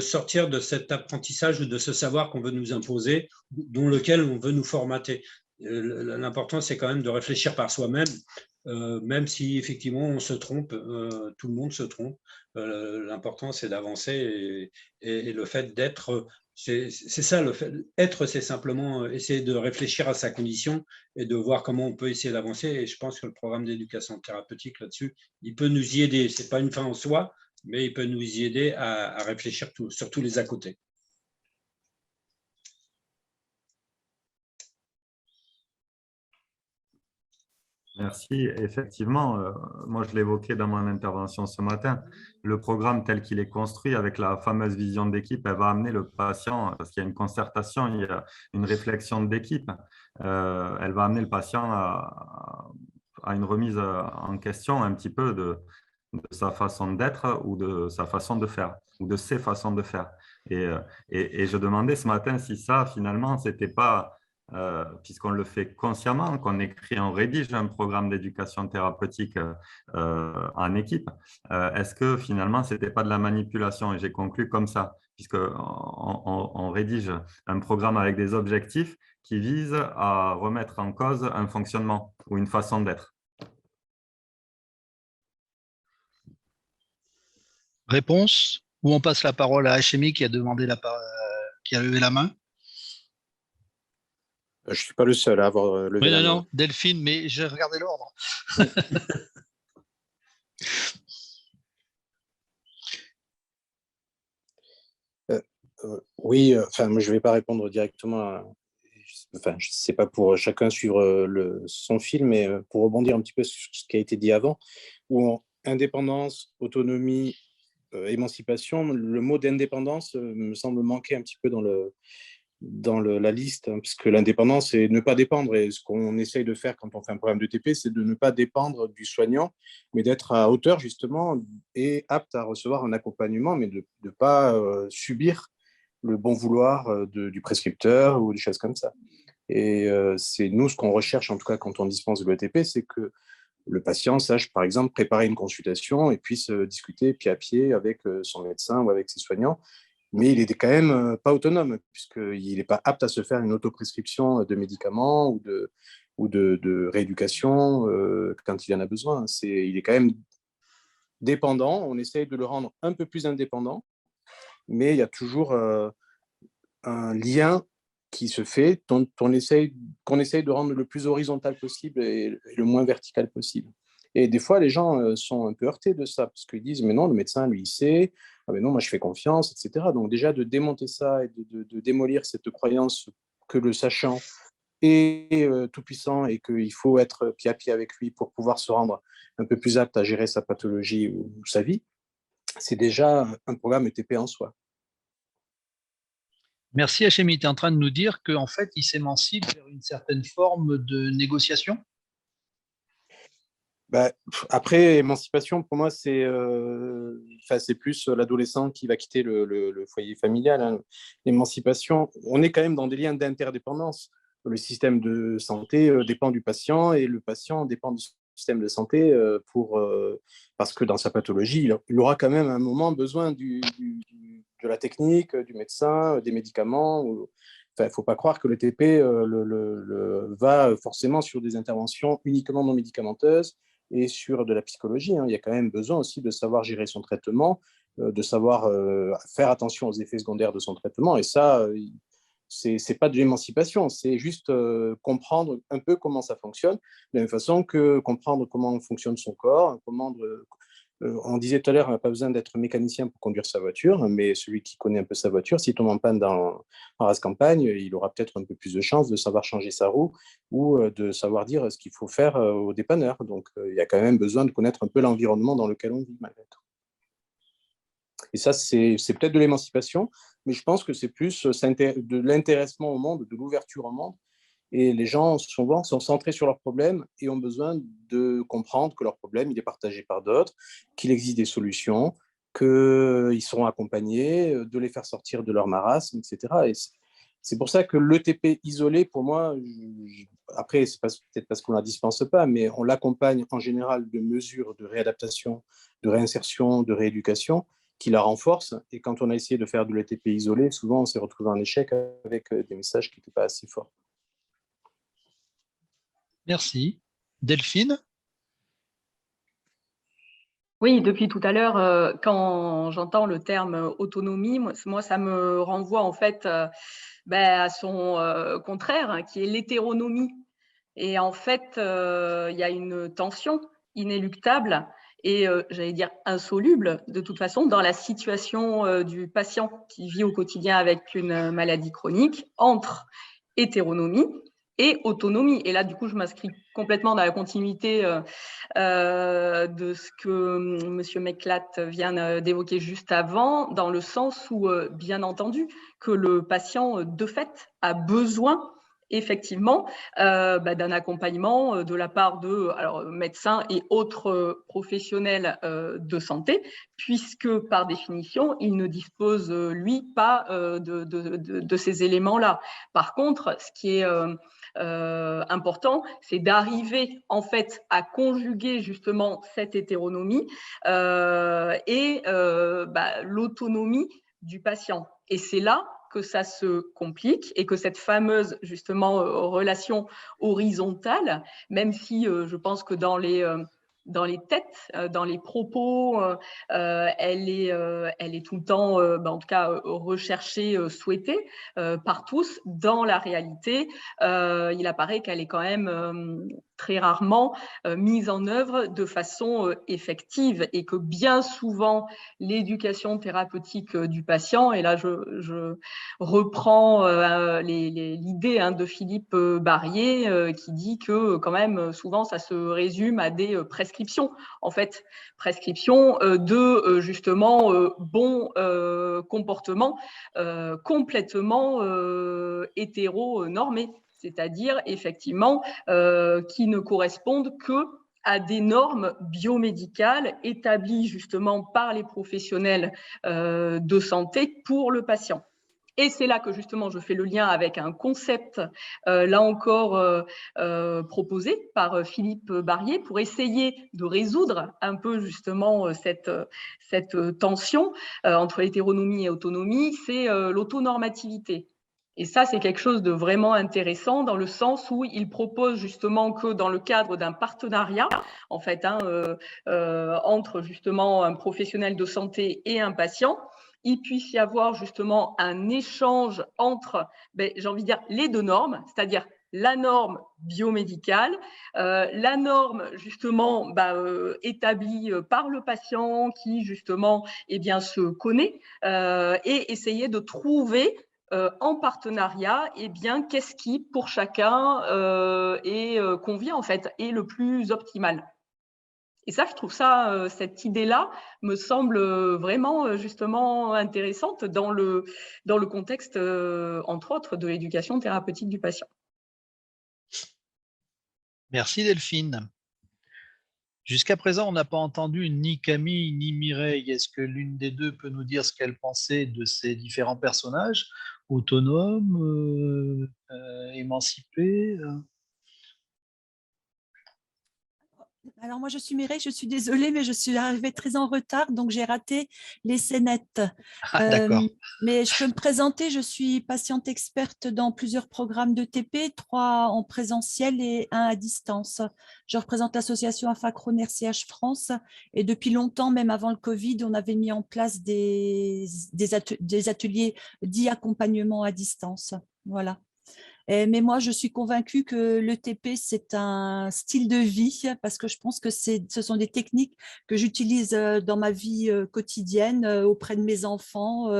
sortir de cet apprentissage ou de ce savoir qu'on veut nous imposer, dans lequel on veut nous formater. L'important, c'est quand même de réfléchir par soi-même même si effectivement on se trompe, tout le monde se trompe. L'important, c'est d'avancer et le fait d'être, c'est ça, le fait être, c'est simplement essayer de réfléchir à sa condition et de voir comment on peut essayer d'avancer. Et je pense que le programme d'éducation thérapeutique là-dessus, il peut nous y aider. C'est pas une fin en soi, mais il peut nous y aider à réfléchir sur tous les à côté. Merci. Effectivement, moi je l'évoquais dans mon intervention ce matin, le programme tel qu'il est construit avec la fameuse vision d'équipe, elle va amener le patient, parce qu'il y a une concertation, il y a une réflexion d'équipe, elle va amener le patient à une remise en question un petit peu de sa façon d'être ou de sa façon de faire, ou de ses façons de faire. Et je demandais ce matin si ça, finalement, c'était pas puisqu'on le fait consciemment, qu'on écrit, on rédige un programme d'éducation thérapeutique en équipe, est-ce que finalement, ce n'était pas de la manipulation? Et j'ai conclu comme ça, puisqu'on rédige un programme avec des objectifs qui visent à remettre en cause un fonctionnement ou une façon d'être. Réponse? Ou on passe la parole à Hachemi qui a qui a levé la main? Je ne suis pas le seul à avoir levé Oui, la main. non, Delphine, mais j'ai regardé l'ordre. Oui, enfin, moi, je ne vais pas répondre directement. Enfin, je sais pas pour chacun suivre son fil, mais pour rebondir un petit peu sur ce qui a été dit avant, où indépendance, autonomie, émancipation, le mot d'indépendance me semble manquer un petit peu dans la liste, hein, puisque l'indépendance, c'est ne pas dépendre. Et ce qu'on essaye de faire quand on fait un programme de TP, c'est de ne pas dépendre du soignant, mais d'être à hauteur, justement, et apte à recevoir un accompagnement, mais de ne pas subir le bon vouloir du prescripteur ou des choses comme ça. Et c'est nous, ce qu'on recherche, en tout cas, quand on dispense de l'ETP, c'est que le patient sache, par exemple, préparer une consultation et puisse discuter pied à pied avec son médecin ou avec ses soignants. Mais il est quand même pas autonome, puisqu'il n'est pas apte à se faire une autoprescription de médicaments ou de rééducation quand il en a besoin. Il est quand même dépendant. On essaye de le rendre un peu plus indépendant, mais il y a toujours un lien qui se fait, qu'on essaye de rendre le plus horizontal possible et le moins vertical possible. Et des fois, les gens sont un peu heurtés de ça, parce qu'ils disent, mais non, le médecin, lui, il sait, ah, mais non, moi, je fais confiance, etc. Donc déjà, de démonter ça et de démolir cette croyance que le sachant est tout-puissant et qu'il faut être pied à pied avec lui pour pouvoir se rendre un peu plus apte à gérer sa pathologie ou sa vie, c'est déjà un programme ETP en soi. Merci Hachemi, tu es en train de nous dire qu'en fait, il s'émancipe vers une certaine forme de négociation? Bah, après, émancipation, pour moi, c'est plus l'adolescent qui va quitter le foyer familial, hein. L'émancipation, on est quand même dans des liens d'interdépendance. Le système de santé dépend du patient et le patient dépend du système de santé parce que dans sa pathologie, il aura quand même à un moment besoin de la technique, du médecin, des médicaments. Il ne faut pas croire que le TP va forcément sur des interventions uniquement non médicamenteuses et sur de la psychologie, hein. Il y a quand même besoin aussi de savoir gérer son traitement, de savoir faire attention aux effets secondaires de son traitement. Et ça, c'est pas de l'émancipation, c'est juste comprendre un peu comment ça fonctionne, de la même façon que comprendre comment fonctionne son corps, on disait tout à l'heure, on n'a pas besoin d'être mécanicien pour conduire sa voiture, mais celui qui connaît un peu sa voiture, s'il tombe en panne en race campagne, il aura peut-être un peu plus de chance de savoir changer sa roue ou de savoir dire ce qu'il faut faire au dépanneur. Donc, il y a quand même besoin de connaître un peu l'environnement dans lequel on vit, malgré tout. Et ça, c'est peut-être de l'émancipation, mais je pense que c'est plus de l'intéressement au monde, de l'ouverture au monde. Et les gens souvent sont centrés sur leurs problèmes et ont besoin de comprendre que leur problème il est partagé par d'autres, qu'il existe des solutions, qu'ils seront accompagnés, de les faire sortir de leur marasme, etc. Et c'est pour ça que l'ETP isolé, pour moi, après, c'est peut-être parce qu'on ne la dispense pas, mais on l'accompagne en général de mesures de réadaptation, de réinsertion, de rééducation qui la renforcent. Et quand on a essayé de faire de l'ETP isolé, souvent on s'est retrouvé en échec avec des messages qui n'étaient pas assez forts. Merci. Delphine? Oui, depuis tout à l'heure, quand j'entends le terme autonomie, moi, ça me renvoie en fait à son contraire, hein, qui est l'hétéronomie. Et en fait, il y a une tension inéluctable et j'allais dire insoluble de toute façon dans la situation du patient qui vit au quotidien avec une maladie chronique entre hétéronomie et autonomie. Et là, du coup, je m'inscris complètement dans la continuité de ce que M. Meclat vient d'évoquer juste avant, dans le sens où, bien entendu, que le patient, de fait, a besoin effectivement d'un accompagnement de la part de médecins et autres professionnels de santé, puisque par définition, il ne dispose, lui, pas de ces éléments-là. Par contre, ce qui est important, c'est d'arriver en fait à conjuguer justement cette hétéronomie et l'autonomie du patient. Et c'est là que ça se complique et que cette fameuse justement relation horizontale, même si je pense que dans les têtes, dans les propos, elle est tout le temps, en tout cas recherchée, souhaitée par tous. Dans la réalité, il apparaît qu'elle est quand même très rarement mise en œuvre de façon effective et que bien souvent l'éducation thérapeutique du patient, et là je reprends l'idée de Philippe Barrier qui dit que quand même souvent ça se résume à des prescriptions, en fait, prescriptions de justement bons comportements complètement hétéronormés, c'est-à-dire effectivement qui ne correspondent que à des normes biomédicales établies justement par les professionnels de santé pour le patient. Et c'est là que justement je fais le lien avec un concept, là encore proposé par Philippe Barrier pour essayer de résoudre un peu justement cette tension entre hétéronomie et autonomie, c'est l'autonormativité. Et ça, c'est quelque chose de vraiment intéressant dans le sens où il propose justement que dans le cadre d'un partenariat, en fait, entre justement un professionnel de santé et un patient, il puisse y avoir justement un échange entre, j'ai envie de dire, les deux normes, c'est-à-dire la norme biomédicale, la norme justement établie par le patient qui justement se connaît et essayer de trouver en partenariat, qu'est-ce qui, pour chacun, convient en fait, est le plus optimal. Et ça, je trouve ça, cette idée-là me semble vraiment justement intéressante dans le contexte, entre autres, de l'éducation thérapeutique du patient. Merci Delphine. Jusqu'à présent, on n'a pas entendu ni Camille ni Mireille. Est-ce que l'une des deux peut nous dire ce qu'elle pensait de ces différents personnages, autonomes, émancipés? Alors moi, je suis Mireille, je suis désolée, mais je suis arrivée très en retard, donc j'ai raté les scénettes. D'accord. Mais je peux me présenter, je suis patiente experte dans plusieurs programmes de TP, 3 en présentiel et 1 à distance. Je représente l'association Afacron RCH France et depuis longtemps, même avant le Covid, on avait mis en place des ateliers d'accompagnement à distance. Voilà. Mais moi, je suis convaincue que le TP, c'est un style de vie parce que je pense que ce sont des techniques que j'utilise dans ma vie quotidienne, auprès de mes enfants,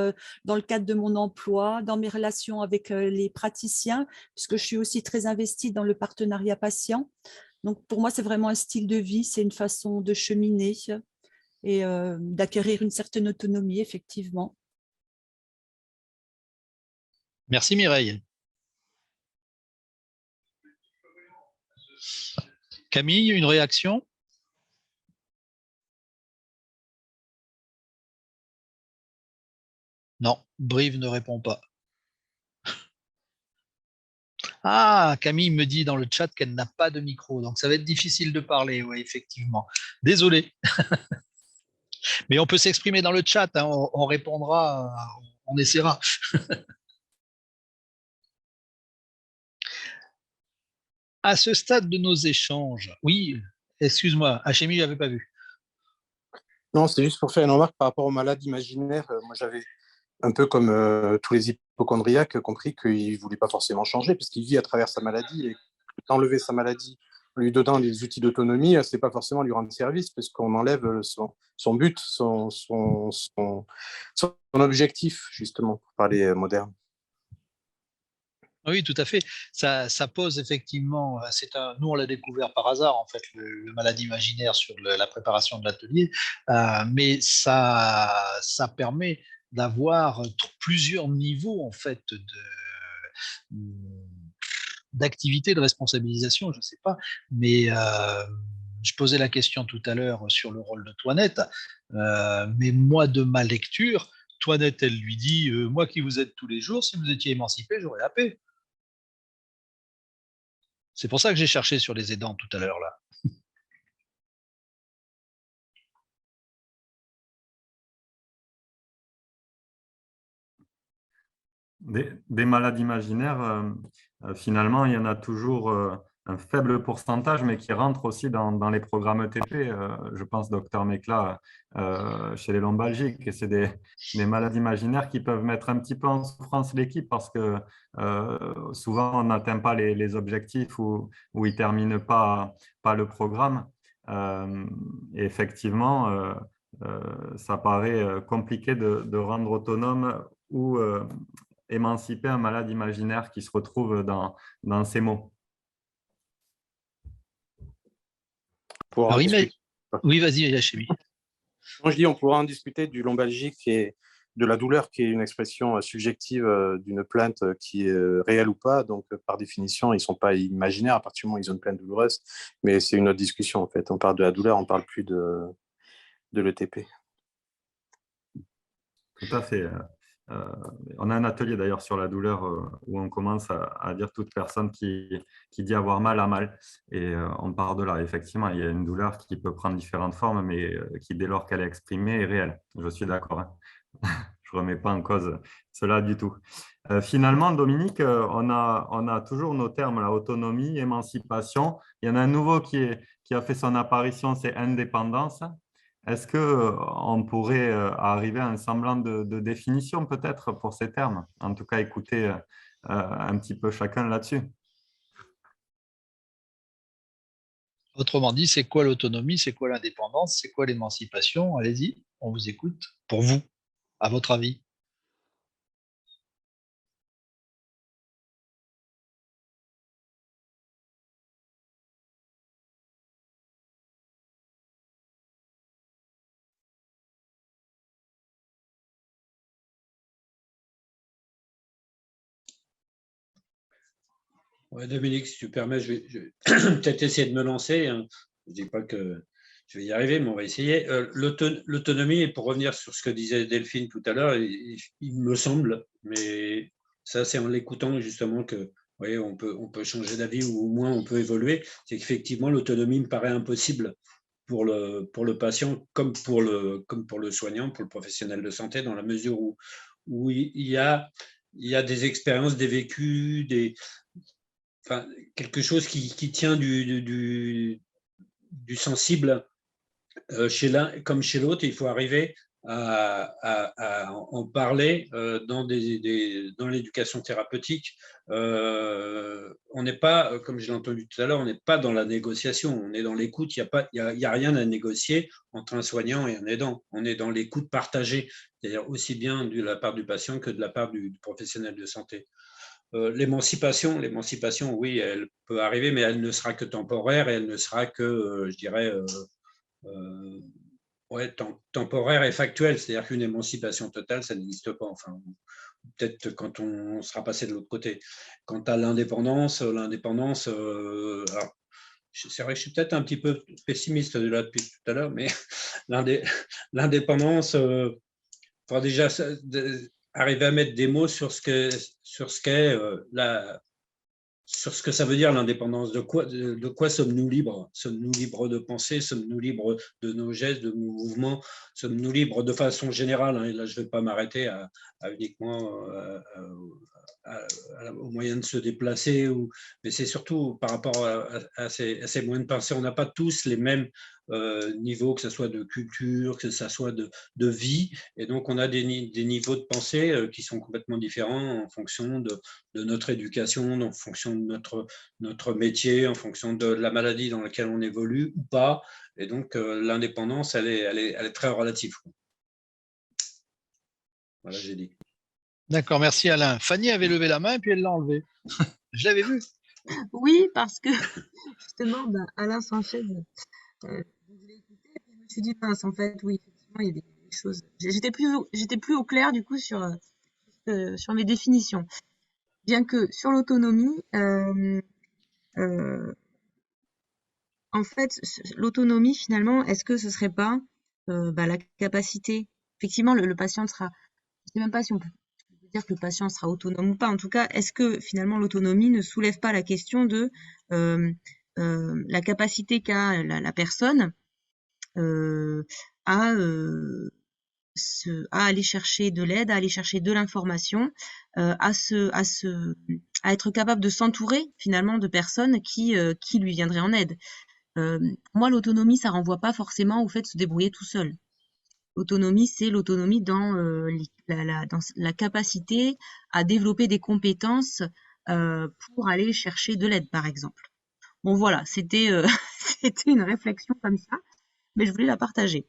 dans le cadre de mon emploi, dans mes relations avec les praticiens, puisque je suis aussi très investie dans le partenariat patient. Donc, pour moi, c'est vraiment un style de vie, c'est une façon de cheminer et d'acquérir une certaine autonomie, effectivement. Merci Mireille. Camille, une réaction? Non, Brive ne répond pas. Ah, Camille me dit dans le chat qu'elle n'a pas de micro, donc ça va être difficile de parler, oui, effectivement. Désolé. Mais on peut s'exprimer dans le chat, hein, on répondra, on essaiera. À ce stade de nos échanges, oui, excuse-moi, Hachemi, je n'avais pas vu. Non, c'est juste pour faire une remarque par rapport aux malades imaginaires. Moi, j'avais un peu comme tous les hypochondriaques compris qu'il ne voulait pas forcément changer puisqu'il vit à travers sa maladie et d'enlever sa maladie en lui donnant des outils d'autonomie, ce n'est pas forcément lui rendre service puisqu'on enlève son but, son objectif, justement, pour parler moderne. Oui, tout à fait. Ça pose effectivement, nous on l'a découvert par hasard en fait, le malade imaginaire sur la préparation de l'atelier, mais ça permet d'avoir plusieurs niveaux en fait d'activité, de responsabilisation, je ne sais pas, mais je posais la question tout à l'heure sur le rôle de Toinette, mais moi de ma lecture, Toinette elle lui dit moi qui vous aide tous les jours, si vous étiez émancipé, j'aurais la paix. C'est pour ça que j'ai cherché sur les aidants tout à l'heure là. Des malades imaginaires, finalement, il y en a toujours un faible pourcentage, mais qui rentrent aussi dans les programmes ETP. Je pense, docteur Mécla, chez les lombalgiques. Et c'est des malades imaginaires qui peuvent mettre un petit peu en souffrance l'équipe parce que souvent, on n'atteint pas les objectifs ou ils ne terminent pas le programme. Et effectivement, ça paraît compliqué de rendre autonome ou émanciper un malade imaginaire qui se retrouve dans ces mots. Oui, vas-y, Hachemi. Moi, je dis, on pourra en discuter du lombalgique et de la douleur, qui est une expression subjective d'une plainte qui est réelle ou pas. Donc, par définition, ils ne sont pas imaginaires à partir du moment où ils ont une plainte douloureuse. Mais c'est une autre discussion, en fait. On parle de la douleur, on ne parle plus de l'ETP. Tout à fait. On a un atelier d'ailleurs sur la douleur où on commence à dire toute personne qui dit avoir mal a mal. Et on part de là. Effectivement, il y a une douleur qui peut prendre différentes formes, mais qui, dès lors qu'elle est exprimée, est réelle. Je suis d'accord. Hein. Je ne remets pas en cause cela du tout. Finalement, Dominique, on a toujours nos termes, la autonomie, émancipation. Il y en a un nouveau qui a fait son apparition, c'est indépendance. Est-ce qu'on pourrait arriver à un semblant de définition peut-être pour ces termes? En tout cas, écouter un petit peu chacun là-dessus. Autrement dit, c'est quoi l'autonomie, c'est quoi l'indépendance, c'est quoi l'émancipation? Allez-y, on vous écoute. Pour vous, à votre avis. Ouais, Dominique, si tu permets, je vais peut-être essayer de me lancer. Hein. Je ne dis pas que je vais y arriver, mais on va essayer. L'autonomie, et pour revenir sur ce que disait Delphine tout à l'heure, il me semble, mais ça c'est en l'écoutant justement que oui, on peut changer d'avis ou au moins on peut évoluer, c'est qu'effectivement l'autonomie me paraît impossible pour le patient comme pour le soignant, pour le professionnel de santé, dans la mesure où il y a des expériences, des vécus, enfin, quelque chose qui tient du sensible chez l'un comme chez l'autre. Il faut arriver à en parler dans l'éducation thérapeutique. On n'est pas, comme je l'ai entendu tout à l'heure, on n'est pas dans la négociation, on est dans l'écoute. Il n'y a rien à négocier entre un soignant et un aidant. On est dans l'écoute partagée, c'est-à-dire aussi bien de la part du patient que de la part du professionnel de santé. L'émancipation, oui, elle peut arriver, mais elle ne sera que temporaire et elle ne sera que, je dirais, temporaire et factuelle. C'est-à-dire qu'une émancipation totale, ça n'existe pas. Enfin, peut-être quand on sera passé de l'autre côté. Quant à l'indépendance, c'est vrai que je suis peut-être un petit peu pessimiste de là depuis tout à l'heure, mais l'indépendance, il déjà arriver à mettre des mots sur ce que ça veut dire l'indépendance. De quoi sommes-nous libres? Sommes-nous libres de penser? Sommes-nous libres de nos gestes, de nos mouvements? Sommes-nous libres de façon générale? Et là, je ne vais pas m'arrêter à uniquement aux moyens de se déplacer, mais c'est surtout par rapport à ces moyens de penser. On n'a pas tous les mêmes niveaux, que ce soit de culture, que ce soit de vie, et donc on a des niveaux de pensée qui sont complètement différents en fonction de notre éducation, en fonction de notre métier, en fonction de la maladie dans laquelle on évolue ou pas, et donc l'indépendance, elle est très relative. Voilà, j'ai dit. D'accord, merci Alain. Fanny avait levé la main et puis elle l'a enlevée. Je l'avais vu. Oui, parce que justement, Alain s'enchaîne. Je l'ai écouté et puis je me suis dit, mince, en fait, oui, effectivement, il y a des choses. J'étais plus au clair du coup sur mes définitions. Bien que sur l'autonomie, en fait, l'autonomie, finalement, est-ce que ce serait pas la capacité, effectivement, le patient sera, je sais même pas si on peut dire que le patient sera autonome ou pas. En tout cas, est-ce que finalement l'autonomie ne soulève pas la question de la capacité qu'a la personne à aller chercher de l'aide, à aller chercher de l'information, à être capable de s'entourer finalement de personnes qui lui viendraient en aide. Moi, l'autonomie, ça renvoie pas forcément au fait de se débrouiller tout seul. L'autonomie, c'est l'autonomie dans la capacité à développer des compétences pour aller chercher de l'aide, par exemple. Bon, voilà, c'était c'était une réflexion comme ça, mais je voulais la partager.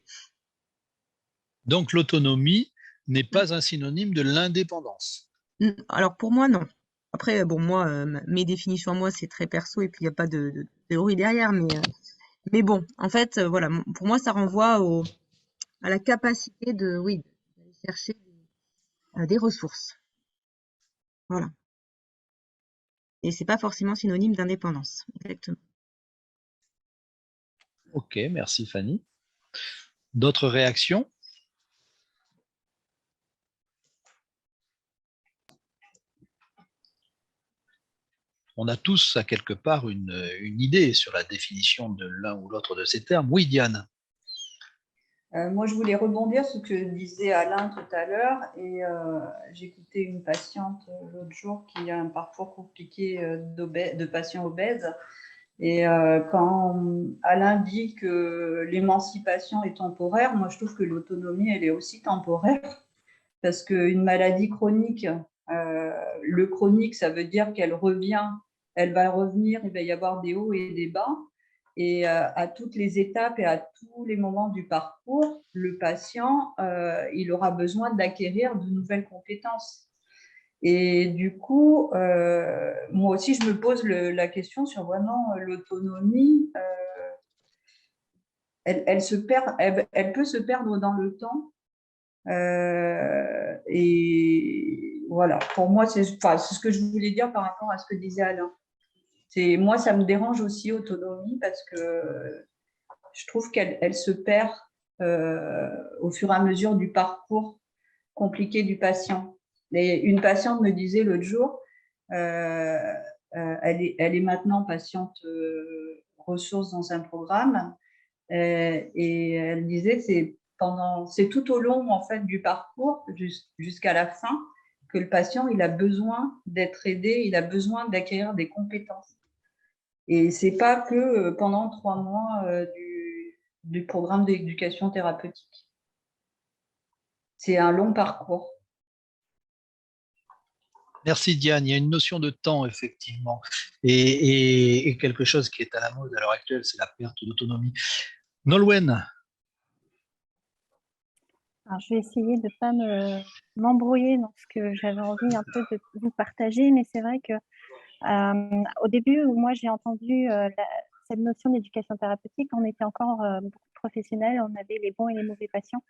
Donc l'autonomie n'est pas un synonyme de l'indépendance. Alors pour moi, non. Après, bon, moi, mes définitions à moi, c'est très perso et puis il n'y a pas de théorie derrière, mais bon, en fait, voilà, pour moi, ça renvoie à la capacité d'aller chercher des ressources. Voilà. Et c'est pas forcément synonyme d'indépendance. Exactement. Ok, merci Fanny. D'autres réactions? On a tous à quelque part une idée sur la définition de l'un ou l'autre de ces termes. Oui, Diane. Moi, je voulais rebondir sur ce que disait Alain tout à l'heure. Et j'écoutais une patiente l'autre jour qui a un parcours compliqué de patient obèse. Et quand Alain dit que l'émancipation est temporaire, moi, je trouve que l'autonomie, elle est aussi temporaire. Parce qu'une maladie chronique, le chronique, ça veut dire qu'elle revient, elle va revenir, il va y avoir des hauts et des bas. Et à toutes les étapes et à tous les moments du parcours, le patient, il aura besoin d'acquérir de nouvelles compétences. Et du coup, moi aussi, je me pose la question sur vraiment l'autonomie. Elle peut se perdre dans le temps. Et voilà, pour moi, c'est ce que je voulais dire par rapport à ce que disait Alain. Moi, ça me dérange aussi, autonomie, parce que je trouve qu'elle se perd au fur et à mesure du parcours compliqué du patient. Et une patiente me disait l'autre jour, elle est maintenant patiente ressources dans un programme, et elle disait c'est tout au long en fait du parcours jusqu'à la fin que le patient il a besoin d'être aidé, il a besoin d'acquérir des compétences. Et c'est pas que pendant 3 mois du programme d'éducation thérapeutique. C'est un long parcours. Merci Diane. Il y a une notion de temps, effectivement. Et quelque chose qui est à la mode à l'heure actuelle, c'est la perte d'autonomie. Nolwenn. Alors, je vais essayer de ne pas m'embrouiller dans ce que j'avais envie un peu de vous partager, mais c'est vrai que au début, où moi j'ai entendu cette notion d'éducation thérapeutique, on était encore beaucoup de professionnels, on avait les bons et les mauvais patients.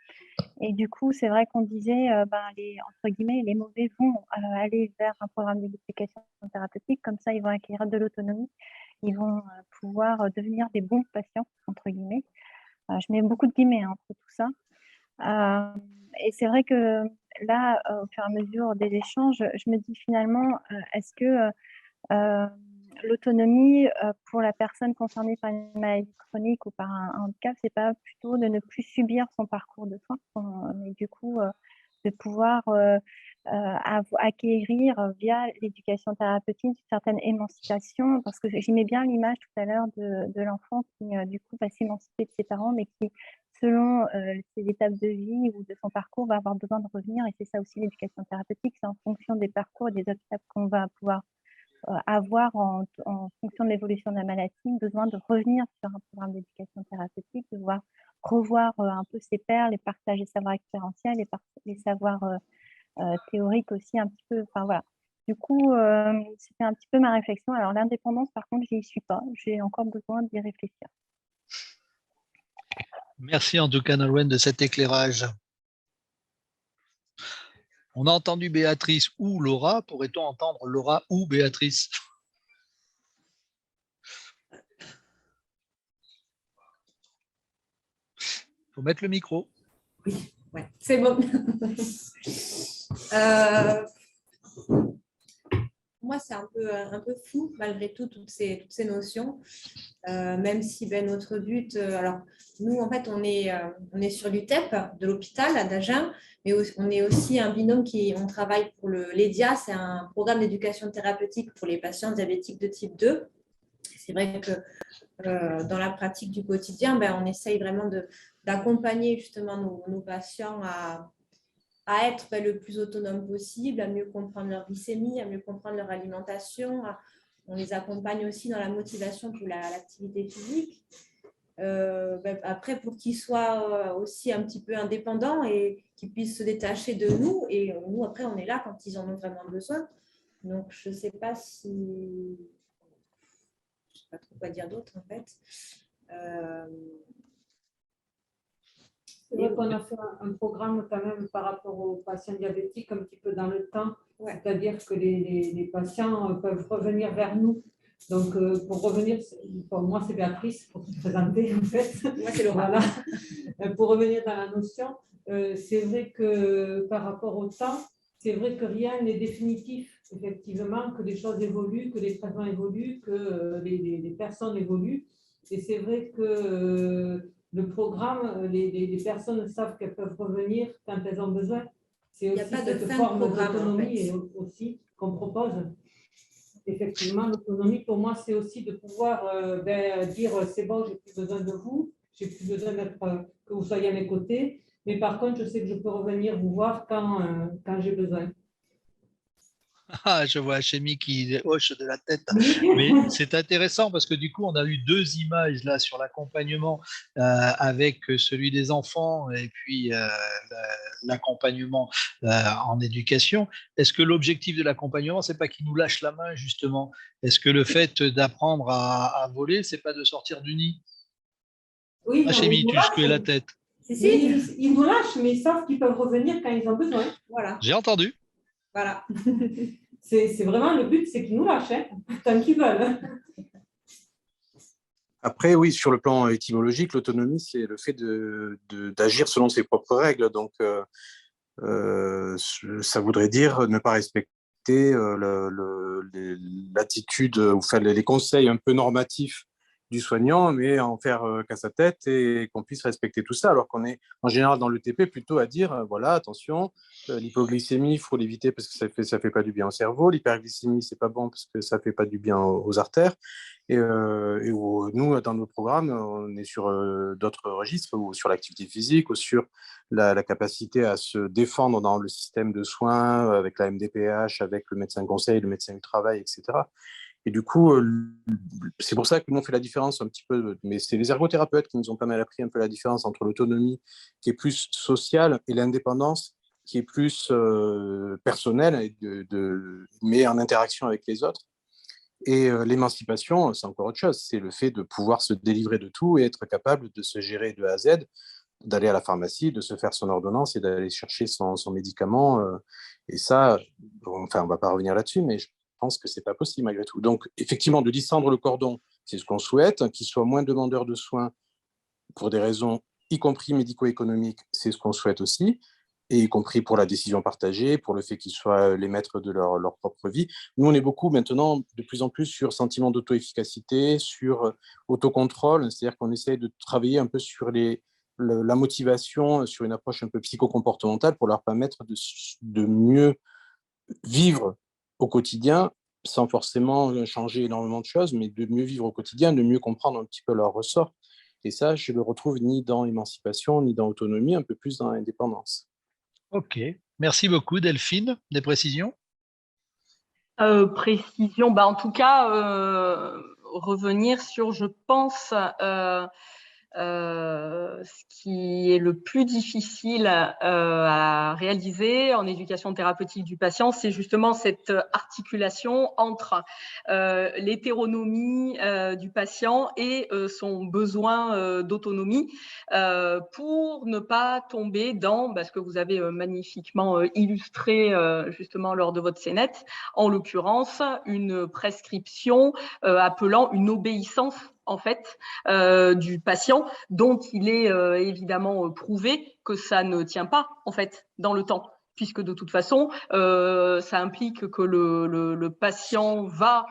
Et du coup, c'est vrai qu'on disait, entre guillemets, les mauvais vont aller vers un programme d'éducation thérapeutique, comme ça ils vont acquérir de l'autonomie, ils vont pouvoir devenir des bons patients, entre guillemets. Je mets beaucoup de guillemets entre tout ça. Et c'est vrai que là, au fur et à mesure des échanges, je me dis finalement, est-ce que l'autonomie pour la personne concernée par une maladie chronique ou par un handicap, c'est pas plutôt de ne plus subir son parcours de soins, mais du coup de pouvoir acquérir via l'éducation thérapeutique une certaine émancipation, parce que j'aimais bien l'image tout à l'heure de l'enfant qui, du coup, va s'émanciper de ses parents, mais qui, selon ses étapes de vie ou de son parcours, va avoir besoin de revenir. Et c'est ça aussi l'éducation thérapeutique, c'est en fonction des parcours et des obstacles qu'on va pouvoir avoir en fonction de l'évolution de la maladie, besoin de revenir sur un programme d'éducation thérapeutique, de revoir un peu ses pairs, les partages des savoirs expérientiels, les savoirs théoriques aussi un petit peu. Enfin voilà. Du coup, c'était un petit peu ma réflexion. Alors l'indépendance, par contre, je n'y suis pas. J'ai encore besoin d'y réfléchir. Merci en tout cas, Nolwenn, de cet éclairage. On a entendu Béatrice ou Laura. Pourrait-on entendre Laura ou Béatrice? Il faut mettre le micro. Oui, ouais, c'est bon. Moi, c'est un peu flou, malgré tout, toutes ces notions. Même si notre but, alors nous, en fait, on est sur l'UTEP de l'hôpital d'Agen, mais on est aussi un binôme on travaille pour l'EDIA, c'est un programme d'éducation thérapeutique pour les patients diabétiques de type 2. C'est vrai que dans la pratique du quotidien, on essaye vraiment d'accompagner justement nos patients à être le plus autonome possible, à mieux comprendre leur glycémie, à mieux comprendre leur alimentation. On les accompagne aussi dans la motivation pour l'activité physique. Après, pour qu'ils soient aussi un petit peu indépendants et qu'ils puissent se détacher de nous. Et nous, après, on est là quand ils en ont vraiment besoin. Donc, je ne sais pas si... Je ne sais pas trop quoi dire d'autre, en fait. C'est vrai qu'on a fait un programme quand même par rapport aux patients diabétiques un petit peu dans le temps. Ouais. C'est-à-dire que les patients peuvent revenir vers nous. Donc, pour revenir, pour moi, c'est Béatrice, pour te présenter, en fait. Moi, c'est Laura. Voilà. Pour revenir dans la notion, c'est vrai que par rapport au temps, c'est vrai que rien n'est définitif, effectivement, que les choses évoluent, que les traitements évoluent, que les personnes évoluent. Et c'est vrai que le programme, les personnes savent qu'elles peuvent revenir quand elles ont besoin. C'est aussi cette forme d'autonomie aussi qu'on propose. Effectivement, l'autonomie, pour moi, c'est aussi de pouvoir dire c'est bon, j'ai plus besoin de vous, j'ai plus besoin que vous soyez à mes côtés, mais par contre, je sais que je peux revenir vous voir quand j'ai besoin. Ah, je vois Hachemi qui hoche de la tête. Mais c'est intéressant parce que du coup, on a eu deux images là sur l'accompagnement avec celui des enfants et puis l'accompagnement en éducation. Est-ce que l'objectif de l'accompagnement, c'est pas qu'il nous lâche la main justement? Est-ce que le fait d'apprendre à voler, c'est pas de sortir du nid? Oui, Hachemi, tu secoues la tête. Ils nous lâchent, mais ils savent qu'ils peuvent revenir quand ils ont besoin. Voilà. J'ai entendu. Voilà. C'est vraiment le but, c'est qu'ils nous lâchent, hein, tant qu'ils veulent. Après, oui, sur le plan étymologique, l'autonomie, c'est le fait d'agir selon ses propres règles. Donc, ça voudrait dire ne pas respecter l'attitude, enfin, les conseils un peu normatifs du soignant, mais en faire qu'à sa tête et qu'on puisse respecter tout ça, alors qu'on est en général dans le TP plutôt à dire, voilà, attention, l'hypoglycémie, il faut l'éviter parce que ça fait pas du bien au cerveau, l'hyperglycémie, c'est pas bon parce que ça fait pas du bien aux artères, et nous, dans nos programmes, on est sur d'autres registres, ou sur l'activité physique, ou sur la capacité à se défendre dans le système de soins, avec la MDPH, avec le médecin conseil, le médecin du travail, etc. Et du coup, c'est pour ça que nous, on fait la différence un petit peu, mais c'est les ergothérapeutes qui nous ont pas mal appris un peu la différence entre l'autonomie, qui est plus sociale, et l'indépendance, qui est plus personnelle, mais en interaction avec les autres. Et l'émancipation, c'est encore autre chose, c'est le fait de pouvoir se délivrer de tout et être capable de se gérer de A à Z, d'aller à la pharmacie, de se faire son ordonnance et d'aller chercher son médicament. Et ça, enfin, on ne va pas revenir là-dessus, mais je pense que ce n'est pas possible malgré tout. Donc, effectivement, de distendre le cordon, c'est ce qu'on souhaite, qu'il soit moins demandeur de soins pour des raisons, y compris médico-économiques, c'est ce qu'on souhaite aussi, et y compris pour la décision partagée, pour le fait qu'ils soient les maîtres de leur propre vie. Nous, on est beaucoup maintenant, de plus en plus, sur sentiment d'auto-efficacité, sur autocontrôle, c'est-à-dire qu'on essaie de travailler un peu sur la motivation, sur une approche un peu psychocomportementale pour leur permettre de mieux vivre au quotidien sans forcément changer énormément de choses, mais de mieux vivre au quotidien, de mieux comprendre un petit peu leur ressort. Et ça, je ne le retrouve ni dans émancipation, ni dans autonomie, un peu plus dans indépendance. Ok, merci beaucoup Delphine. Des précisions? Précision, en tout cas, revenir sur, je pense, ce qui est le plus difficile à réaliser en éducation thérapeutique du patient, c'est justement cette articulation entre l'hétéronomie du patient et son besoin d'autonomie pour ne pas tomber dans ce que vous avez magnifiquement illustré justement lors de votre scénette, en l'occurrence une prescription appelant une obéissance en fait du patient, dont il est évidemment prouvé que ça ne tient pas en fait dans le temps, puisque de toute façon, ça implique que le patient va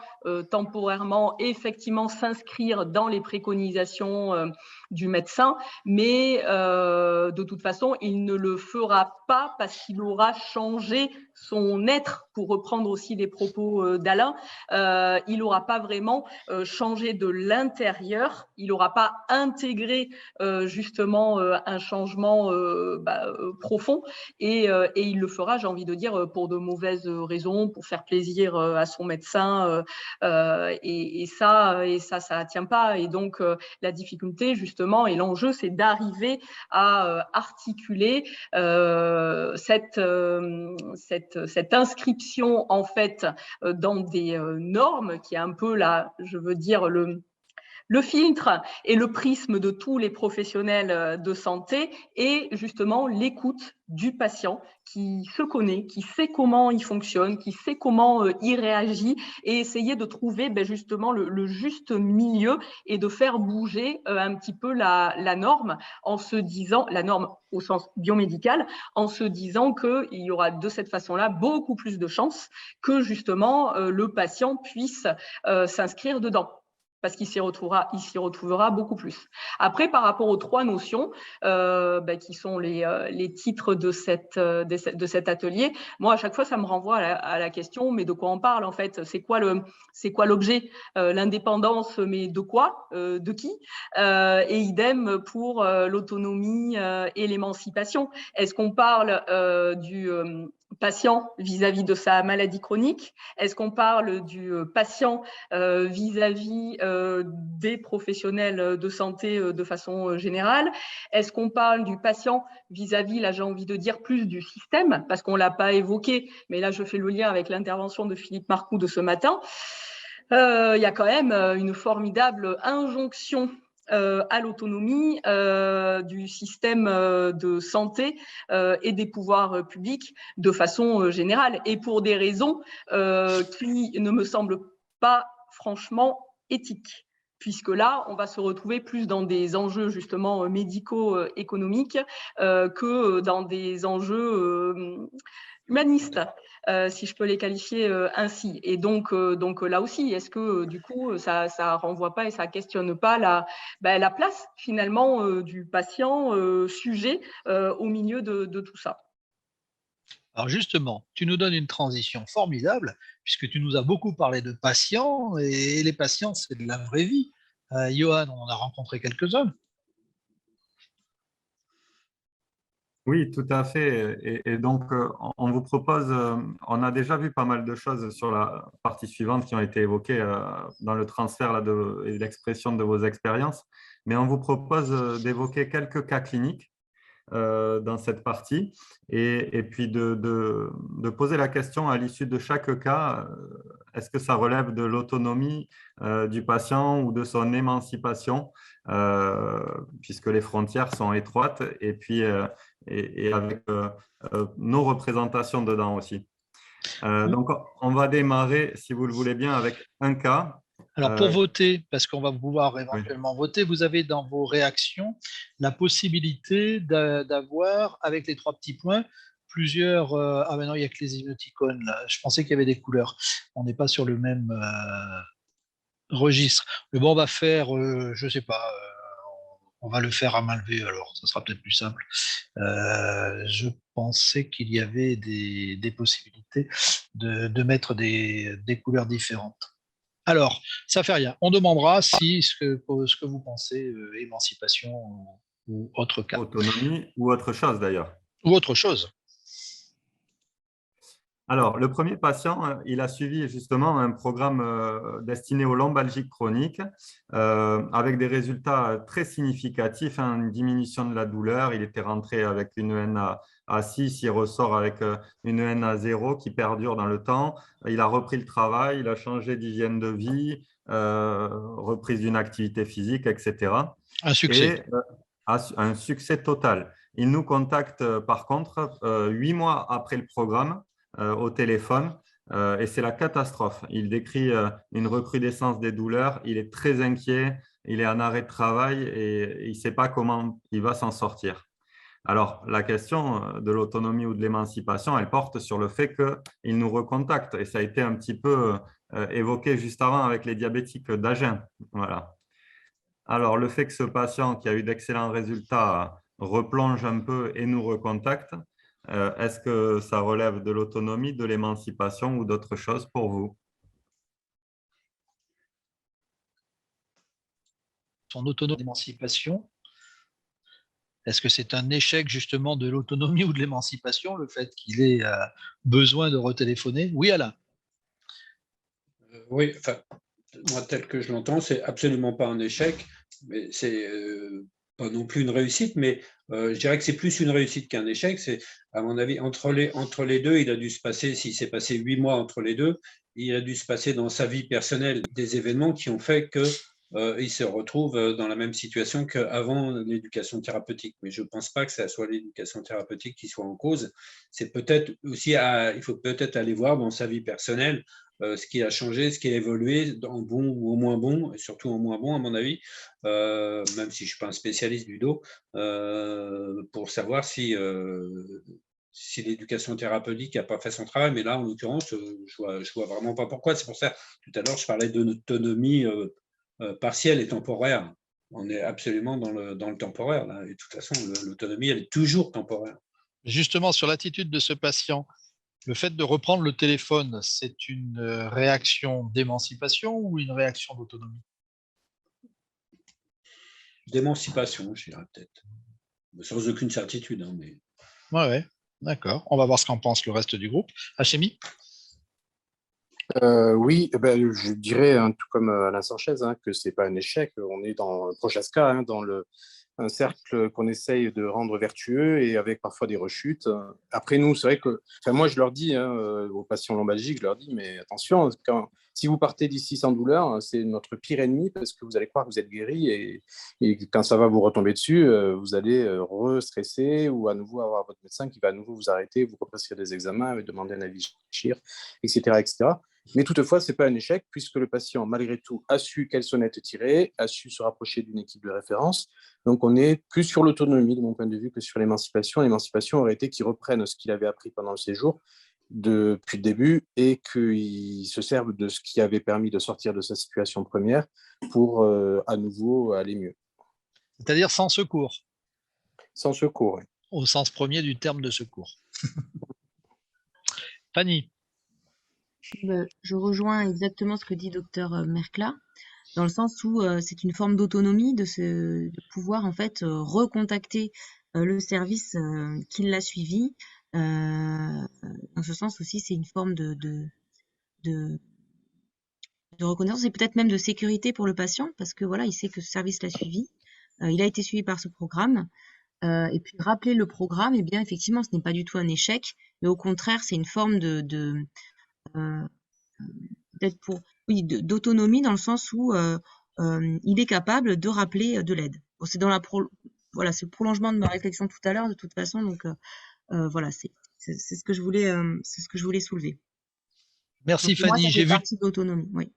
temporairement effectivement s'inscrire dans les préconisations du médecin, mais de toute façon, il ne le fera pas parce qu'il aura changé son être, pour reprendre aussi les propos d'Alain. Il n'aura pas vraiment changé de l'intérieur, il n'aura pas intégré justement un changement profond, et il le fera, j'ai envie de dire, pour de mauvaises raisons, pour faire plaisir à son médecin, et ça tient pas. Et donc la difficulté justement et l'enjeu, c'est d'arriver à articuler cette inscription en fait dans des normes qui est un peu là, je veux dire, le filtre et le prisme de tous les professionnels de santé, et justement l'écoute du patient qui se connaît, qui sait comment il fonctionne, qui sait comment il réagit, et essayer de trouver justement le juste milieu et de faire bouger un petit peu la norme, en se disant, la norme au sens biomédical, en se disant qu'il y aura de cette façon-là beaucoup plus de chances que justement le patient puisse s'inscrire dedans, parce qu'il s'y retrouvera beaucoup plus. Après, par rapport aux trois notions qui sont les titres de cet atelier, moi, à chaque fois, ça me renvoie à la question, mais de quoi on parle en fait? C'est quoi l'objet? L'indépendance, mais de quoi? De qui? Et idem pour l'autonomie et l'émancipation. Est-ce qu'on parle du patient vis-à-vis de sa maladie chronique? Est-ce qu'on parle du patient vis-à-vis des professionnels de santé de façon générale? Est-ce qu'on parle du patient vis-à-vis, là j'ai envie de dire, plus du système, parce qu'on ne l'a pas évoqué, mais là je fais le lien avec l'intervention de Philippe Marcoux de ce matin. Il y a quand même une formidable injonction à l'autonomie du système de santé et des pouvoirs publics de façon générale, et pour des raisons qui ne me semblent pas franchement éthiques, puisque là, on va se retrouver plus dans des enjeux justement médico-économiques que dans des enjeux humanistes, si je peux les qualifier ainsi. Et donc là aussi, est-ce que du coup, ça renvoie pas et ça questionne pas la place finalement du patient sujet au milieu de tout ça? Alors justement, tu nous donnes une transition formidable, puisque tu nous as beaucoup parlé de patients, et les patients, c'est de la vraie vie. Johan, on en a rencontré quelques-uns. Oui, tout à fait. Et donc, on vous propose, on a déjà vu pas mal de choses sur la partie suivante qui ont été évoquées dans le transfert et l'expression de vos expériences, mais on vous propose d'évoquer quelques cas cliniques dans cette partie, et puis de poser la question à l'issue de chaque cas, est-ce que ça relève de l'autonomie du patient ou de son émancipation, puisque les frontières sont étroites, et puis et avec nos représentations dedans aussi. Donc, on va démarrer, si vous le voulez bien, avec un cas. Alors, pour voter, parce qu'on va pouvoir éventuellement voter, vous avez dans vos réactions la possibilité d'avoir, avec les 3 petits points, plusieurs… ah ben non, il n'y a que les émoticônes, là. Je pensais qu'il y avait des couleurs. On n'est pas sur le même registre. Mais bon, on va faire, je ne sais pas, On va le faire à main levée, alors, ça sera peut-être plus simple. Je pensais qu'il y avait des possibilités de mettre des couleurs différentes. Alors, ça fait rien. On demandera si ce que vous pensez, émancipation ou autre cas. Autonomie ou autre chose d'ailleurs. Ou autre chose. Alors, le premier patient, il a suivi justement un programme destiné aux lombalgiques chroniques avec des résultats très significatifs, hein, une diminution de la douleur. Il était rentré avec une EN à 6, il ressort avec une EN à 0 qui perdure dans le temps. Il a repris le travail, il a changé d'hygiène de vie, reprise d'une activité physique, etc. Un succès. Et un succès total. Il nous contacte par contre 8 mois après le programme au téléphone et c'est la catastrophe. Il décrit une recrudescence des douleurs, il est très inquiet, il est en arrêt de travail et il ne sait pas comment il va s'en sortir. Alors, la question de l'autonomie ou de l'émancipation, elle porte sur le fait qu'il nous recontacte et ça a été un petit peu évoqué juste avant avec les diabétiques d'Agen. Voilà. Alors, le fait que ce patient qui a eu d'excellents résultats replonge un peu et nous recontacte, est-ce que ça relève de l'autonomie, de l'émancipation ou d'autres choses pour vous? Son autonomie d'émancipation, est-ce que c'est un échec justement de l'autonomie ou de l'émancipation, le fait qu'il ait besoin de retéléphoner? Oui, Alain. Oui, enfin, moi, tel que je l'entends, c'est absolument pas un échec, mais c'est pas non plus une réussite, mais je dirais que c'est plus une réussite qu'un échec. C'est, à mon avis, entre les deux, il a dû se passer, s'il s'est passé 8 mois entre les deux, il a dû se passer dans sa vie personnelle des événements qui ont fait qu'il se retrouve dans la même situation qu'avant l'éducation thérapeutique. Mais je ne pense pas que ce soit l'éducation thérapeutique qui soit en cause. C'est peut-être aussi, il faut peut-être aller voir dans sa vie personnelle ce qui a changé, ce qui a évolué, en bon ou en moins bon, et surtout en moins bon, à mon avis, même si je ne suis pas un spécialiste du dos, pour savoir si l'éducation thérapeutique n'a pas fait son travail. Mais là, en l'occurrence, je vois vraiment pas pourquoi. C'est pour ça, tout à l'heure, je parlais d'autonomie partielle et temporaire. On est absolument dans le temporaire, là. Et de toute façon, l'autonomie, elle est toujours temporaire. Justement, sur l'attitude de ce patient, le fait de reprendre le téléphone, c'est une réaction d'émancipation ou une réaction d'autonomie? D'émancipation, je dirais peut-être. Sans aucune certitude. Hein, mais... Ouais, d'accord. On va voir ce qu'en pense le reste du groupe. Hachemi? Oui, ben, je dirais, hein, tout comme Alain Sanchez, hein, que ce n'est pas un échec. On est dans Prochaska, hein, dans un cercle qu'on essaye de rendre vertueux et avec parfois des rechutes. Après, nous, c'est vrai que, moi, je leur dis, hein, aux patients lombalgiques, je leur dis, mais attention, si vous partez d'ici sans douleur, c'est notre pire ennemi parce que vous allez croire que vous êtes guéri et quand ça va vous retomber dessus, vous allez re-stresser ou à nouveau avoir votre médecin qui va à nouveau vous arrêter, vous represcrire des examens, demander un avis CHIR, etc., etc. Mais toutefois, ce n'est pas un échec puisque le patient, malgré tout, a su quelle sonnette tirer, a su se rapprocher d'une équipe de référence. Donc, on est plus sur l'autonomie, de mon point de vue, que sur l'émancipation. L'émancipation aurait été qu'il reprenne ce qu'il avait appris pendant le séjour depuis le début et qu'il se serve de ce qui avait permis de sortir de sa situation première pour à nouveau aller mieux. C'est-à-dire sans secours? Sans secours, oui. Au sens premier du terme de secours. Fanny? Je rejoins exactement ce que dit Dr Merkla, dans le sens où c'est une forme d'autonomie de pouvoir en fait recontacter le service qui l'a suivi. Dans ce sens aussi, c'est une forme de reconnaissance et peut-être même de sécurité pour le patient parce que voilà, il sait que ce service l'a suivi, il a été suivi par ce programme. Et puis rappeler le programme, eh bien effectivement, ce n'est pas du tout un échec, mais au contraire, c'est une forme peut-être d'autonomie dans le sens où il est capable de rappeler de l'aide. Bon, c'est voilà, c'est le prolongement de ma réflexion tout à l'heure de toute façon, donc voilà, c'est ce que je voulais soulever. Merci donc, Fanny. Moi, ça fait partie de l'autonomie, oui.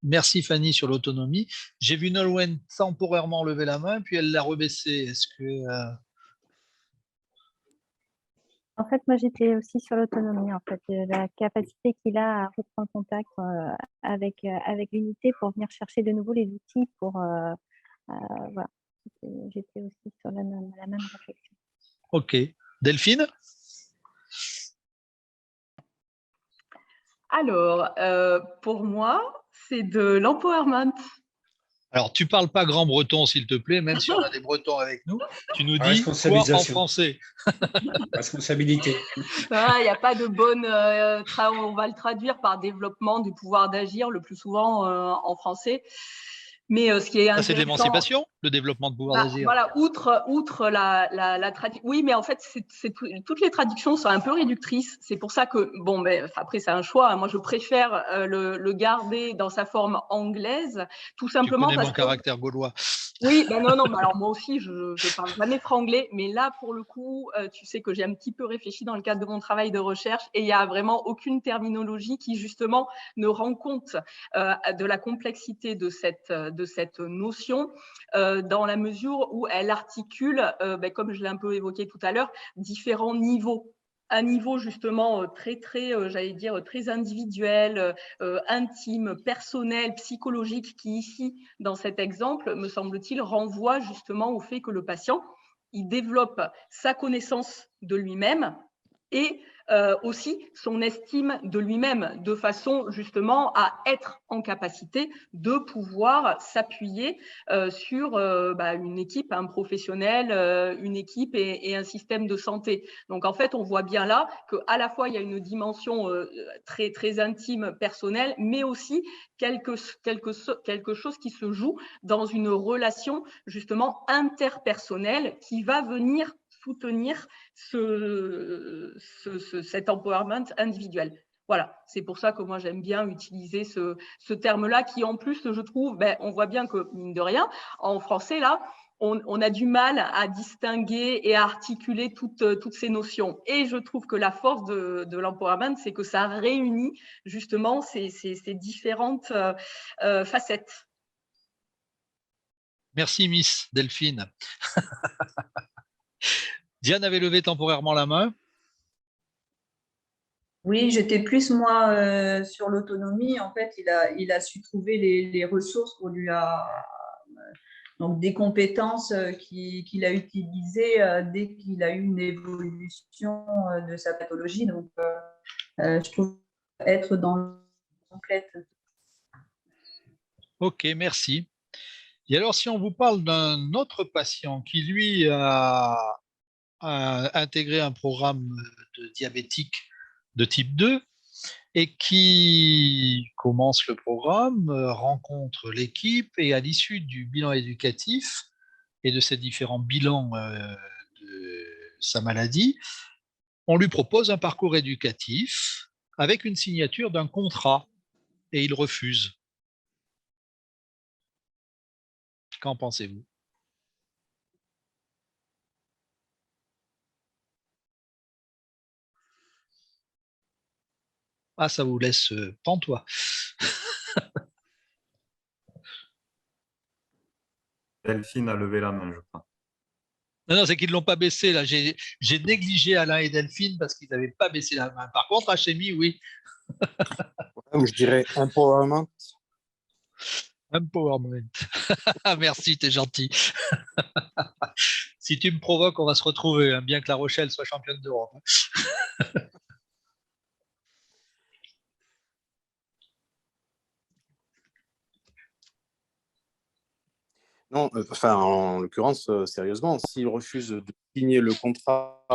Merci Fanny sur l'autonomie. J'ai vu Nolwenn temporairement lever la main, puis elle l'a rebaissée. Est-ce que En fait, moi, j'étais aussi sur l'autonomie, en fait, la capacité qu'il a à reprendre contact avec l'unité pour venir chercher de nouveau les outils pour voilà, J'étais aussi sur la même réflexion. Ok. Delphine? Alors, pour moi, c'est de l'empowerment. Alors, tu parles pas grand breton, s'il te plaît, même si on a des bretons avec nous. Tu nous dis quoi en Responsabilisation. français? Responsabilité. Il n'y a pas de bonne. On va le traduire par développement du pouvoir d'agir, le plus souvent en français. Mais ce qui est intéressant. C'est de l'émancipation, le développement de pouvoir d'agir. Voilà, outre la traduction. Oui, mais en fait, toutes les traductions sont un peu réductrices. C'est pour ça que, bon, après, c'est un choix. Moi, je préfère le garder dans sa forme anglaise, tout simplement tu connais parce mon caractère gaulois. Oui, ben non, mais alors moi aussi, je parle jamais franglais, mais là, pour le coup, tu sais que j'ai un petit peu réfléchi dans le cadre de mon travail de recherche et il n'y a vraiment aucune terminologie qui, justement, ne rend compte de la complexité de cette notion dans la mesure où elle articule, comme je l'ai un peu évoqué tout à l'heure, différents niveaux. Un niveau justement très j'allais dire très individuel, intime, personnel, psychologique, qui ici dans cet exemple me semble-t-il renvoie justement au fait que le patient il développe sa connaissance de lui-même et aussi son estime de lui-même, de façon justement à être en capacité de pouvoir s'appuyer sur une équipe, un professionnel, une équipe et un système de santé. Donc en fait, on voit bien là qu'à la fois il y a une dimension très très intime, personnelle, mais aussi quelque chose qui se joue dans une relation justement interpersonnelle qui va venir soutenir cet empowerment individuel. Voilà, c'est pour ça que moi j'aime bien utiliser ce terme-là qui en plus, je trouve, on voit bien que, mine de rien, en français, là, on a du mal à distinguer et à articuler toutes ces notions. Et je trouve que la force de l'empowerment, c'est que ça réunit justement ces différentes facettes. Merci, Miss Delphine. Diane avait levé temporairement la main. Oui, j'étais plus, moi, sur l'autonomie. En fait, il a su trouver les ressources qu'on lui a. Donc, des compétences qu'il a utilisées dès qu'il a eu une évolution de sa pathologie. Donc, je trouve être dans le complète. Ok, merci. Et alors, si on vous parle d'un autre patient qui, lui, a intégré un programme de diabétique de type 2 et qui commence le programme, rencontre l'équipe et à l'issue du bilan éducatif et de ces différents bilans de sa maladie, on lui propose un parcours éducatif avec une signature d'un contrat et il refuse. Qu'en pensez-vous? Ah, ça vous laisse pantois. Delphine a levé la main, je crois. Non, c'est qu'ils ne l'ont pas baissé. Là, j'ai négligé Alain et Delphine parce qu'ils n'avaient pas baissé la main. Par contre, Hachemi, oui. Je dirais empowerment. Empowerment. Merci, t'es gentil. Si tu me provoques, on va se retrouver, hein, bien que La Rochelle soit championne d'Europe. Non, en l'occurrence, sérieusement, s'il refuse de signer le contrat,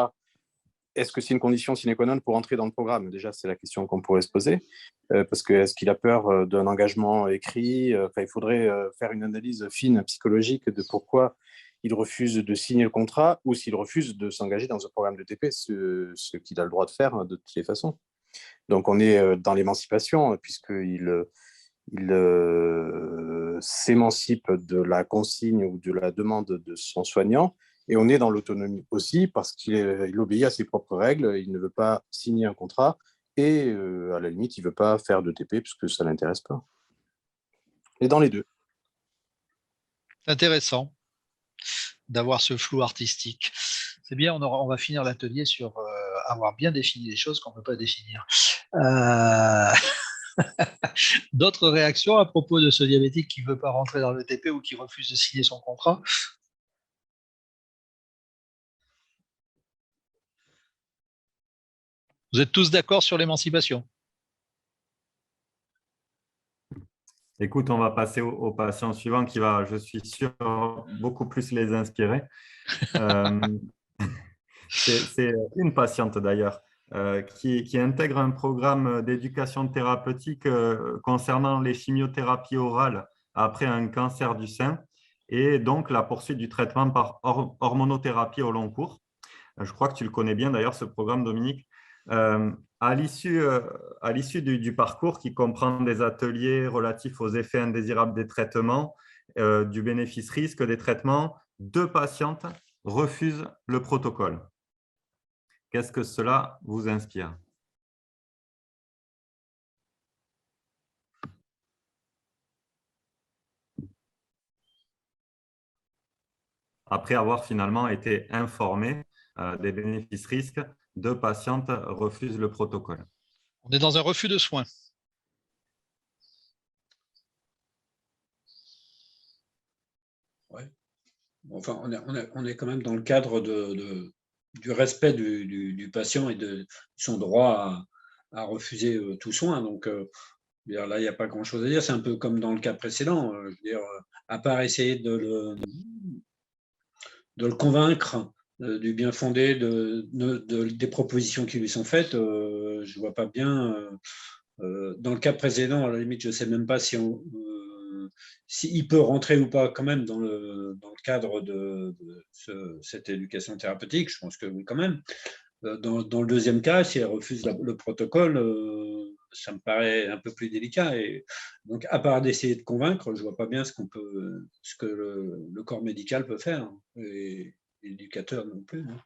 est-ce que c'est une condition sine qua non pour entrer dans le programme? Déjà, c'est la question qu'on pourrait se poser. Parce que est-ce qu'il a peur d'un engagement écrit? Il faudrait faire une analyse fine, psychologique de pourquoi il refuse de signer le contrat ou s'il refuse de s'engager dans un programme de TP, ce qu'il a le droit de faire de toutes les façons. Donc, on est dans l'émancipation, puisqu'il s'émancipe de la consigne ou de la demande de son soignant, et on est dans l'autonomie aussi parce qu'il obéit à ses propres règles, il ne veut pas signer un contrat et à la limite, il ne veut pas faire de TP puisque ça ne l'intéresse pas. Et dans les deux. C'est intéressant d'avoir ce flou artistique. C'est bien, on va finir l'atelier sur avoir bien défini les choses qu'on ne peut pas définir. D'autres réactions à propos de ce diabétique qui ne veut pas rentrer dans le TP ou qui refuse de signer son contrat? Vous êtes tous d'accord sur l'émancipation? Écoute, on va passer au patient suivant qui va, je suis sûr, beaucoup plus les inspirer. C'est une patiente d'ailleurs qui intègre un programme d'éducation thérapeutique concernant les chimiothérapies orales après un cancer du sein et donc la poursuite du traitement par hormonothérapie au long cours. Je crois que tu le connais bien d'ailleurs, ce programme, Dominique. À l'issue du parcours qui comprend des ateliers relatifs aux effets indésirables des traitements, du bénéfice-risque des traitements, 2 patientes refusent le protocole. Qu'est-ce que cela vous inspire? Après avoir finalement été informé des bénéfices-risques, 2 patientes refusent le protocole. On est dans un refus de soins. Ouais. Enfin, on est quand même dans le cadre du respect du patient et de son droit à refuser tout soin. Donc, là, il n'y a pas grand-chose à dire. C'est un peu comme dans le cas précédent. Je veux dire, à part essayer de le convaincre du bien fondé des propositions qui lui sont faites, je ne vois pas bien. Dans le cas précédent, à la limite, je ne sais même pas s'il peut rentrer ou pas quand même dans le cadre de cette éducation thérapeutique. Je pense que oui, quand même. Dans le deuxième cas, si elle refuse le protocole, ça me paraît un peu plus délicat. Et donc, à part d'essayer de convaincre, je ne vois pas bien ce que le corps médical peut faire, et l'éducateur non plus. Hein.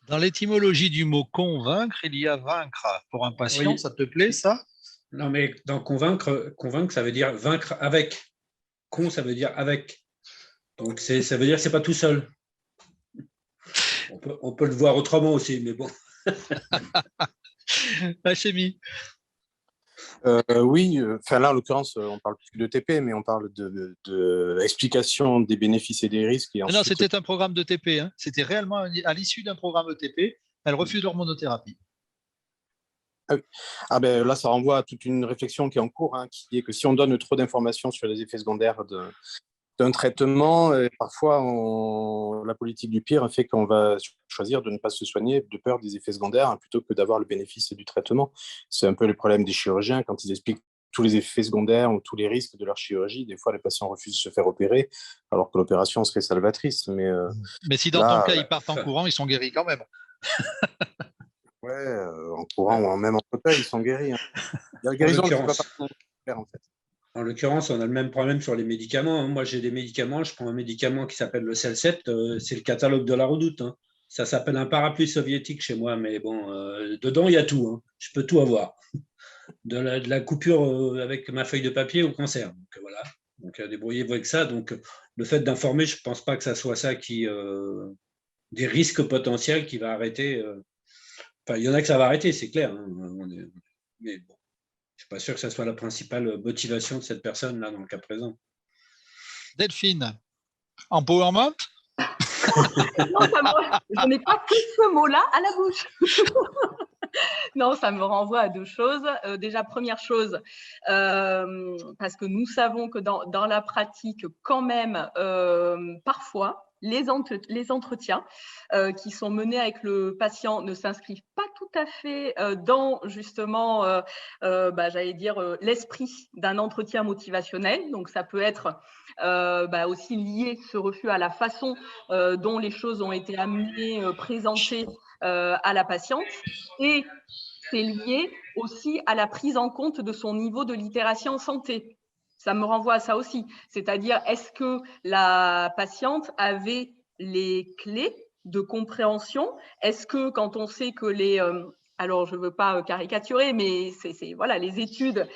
Dans l'étymologie du mot convaincre, il y a vaincre. Pour un patient, Oui. Ça te plaît, ça? Non, mais dans convaincre, ça veut dire vaincre avec. Con, ça veut dire avec. Donc, ça veut dire que ce n'est pas tout seul. On peut le voir autrement aussi, mais bon. Hachemi. Oui, enfin là en l'occurrence on parle plus de TP, mais on parle de explication des bénéfices et des risques. Et Non, c'était un programme de TP. Hein. C'était réellement à l'issue d'un programme ETP. Elle refuse l'hormonothérapie. Ah ben là, ça renvoie à toute une réflexion qui est en cours, hein, qui est que si on donne trop d'informations sur les effets secondaires d'un traitement, parfois la politique du pire fait qu'on va choisir de ne pas se soigner de peur des effets secondaires, hein, plutôt que d'avoir le bénéfice du traitement. C'est un peu le problème des chirurgiens quand ils expliquent tous les effets secondaires ou tous les risques de leur chirurgie. Des fois, les patients refusent de se faire opérer alors que l'opération serait salvatrice. Mais si dans ton cas, ils partent en courant, ils sont guéris quand même. Ouais, en courant ou même en fauteuil, ils sont guéris. Hein. Il y a la guérison qui ne va pas faire, en fait. En l'occurrence, on a le même problème sur les médicaments. Moi, j'ai des médicaments. Je prends un médicament qui s'appelle le Celcept. C'est le catalogue de la redoute. Hein. Ça s'appelle un parapluie soviétique chez moi. Mais bon, dedans, il y a tout. Hein. Je peux tout avoir. De la coupure avec ma feuille de papier au cancer. Donc, voilà. Donc, débrouillez-vous avec ça. Donc, le fait d'informer, je ne pense pas que ça soit ça qui… des risques potentiels qui va arrêter… Enfin, il y en a que ça va arrêter, c'est clair. Hein. Mais bon. Je ne suis pas sûr que ce soit la principale motivation de cette personne-là, dans le cas présent. Delphine, empowerment? Non, je n'ai pas pris ce mot-là à la bouche. Non, ça me renvoie à 2 choses. Déjà, première chose, parce que nous savons que dans la pratique, quand même, parfois, les entretiens qui sont menés avec le patient ne s'inscrivent pas tout à fait dans justement, j'allais dire, l'esprit d'un entretien motivationnel. Donc, ça peut être aussi lié, ce refus, à la façon dont les choses ont été amenées, présentées à la patiente. Et c'est lié aussi à la prise en compte de son niveau de littératie en santé. Ça me renvoie à ça aussi. C'est-à-dire, est-ce que la patiente avait les clés de compréhension? Est-ce que quand on sait que alors je ne veux pas caricaturer, mais c'est voilà, les études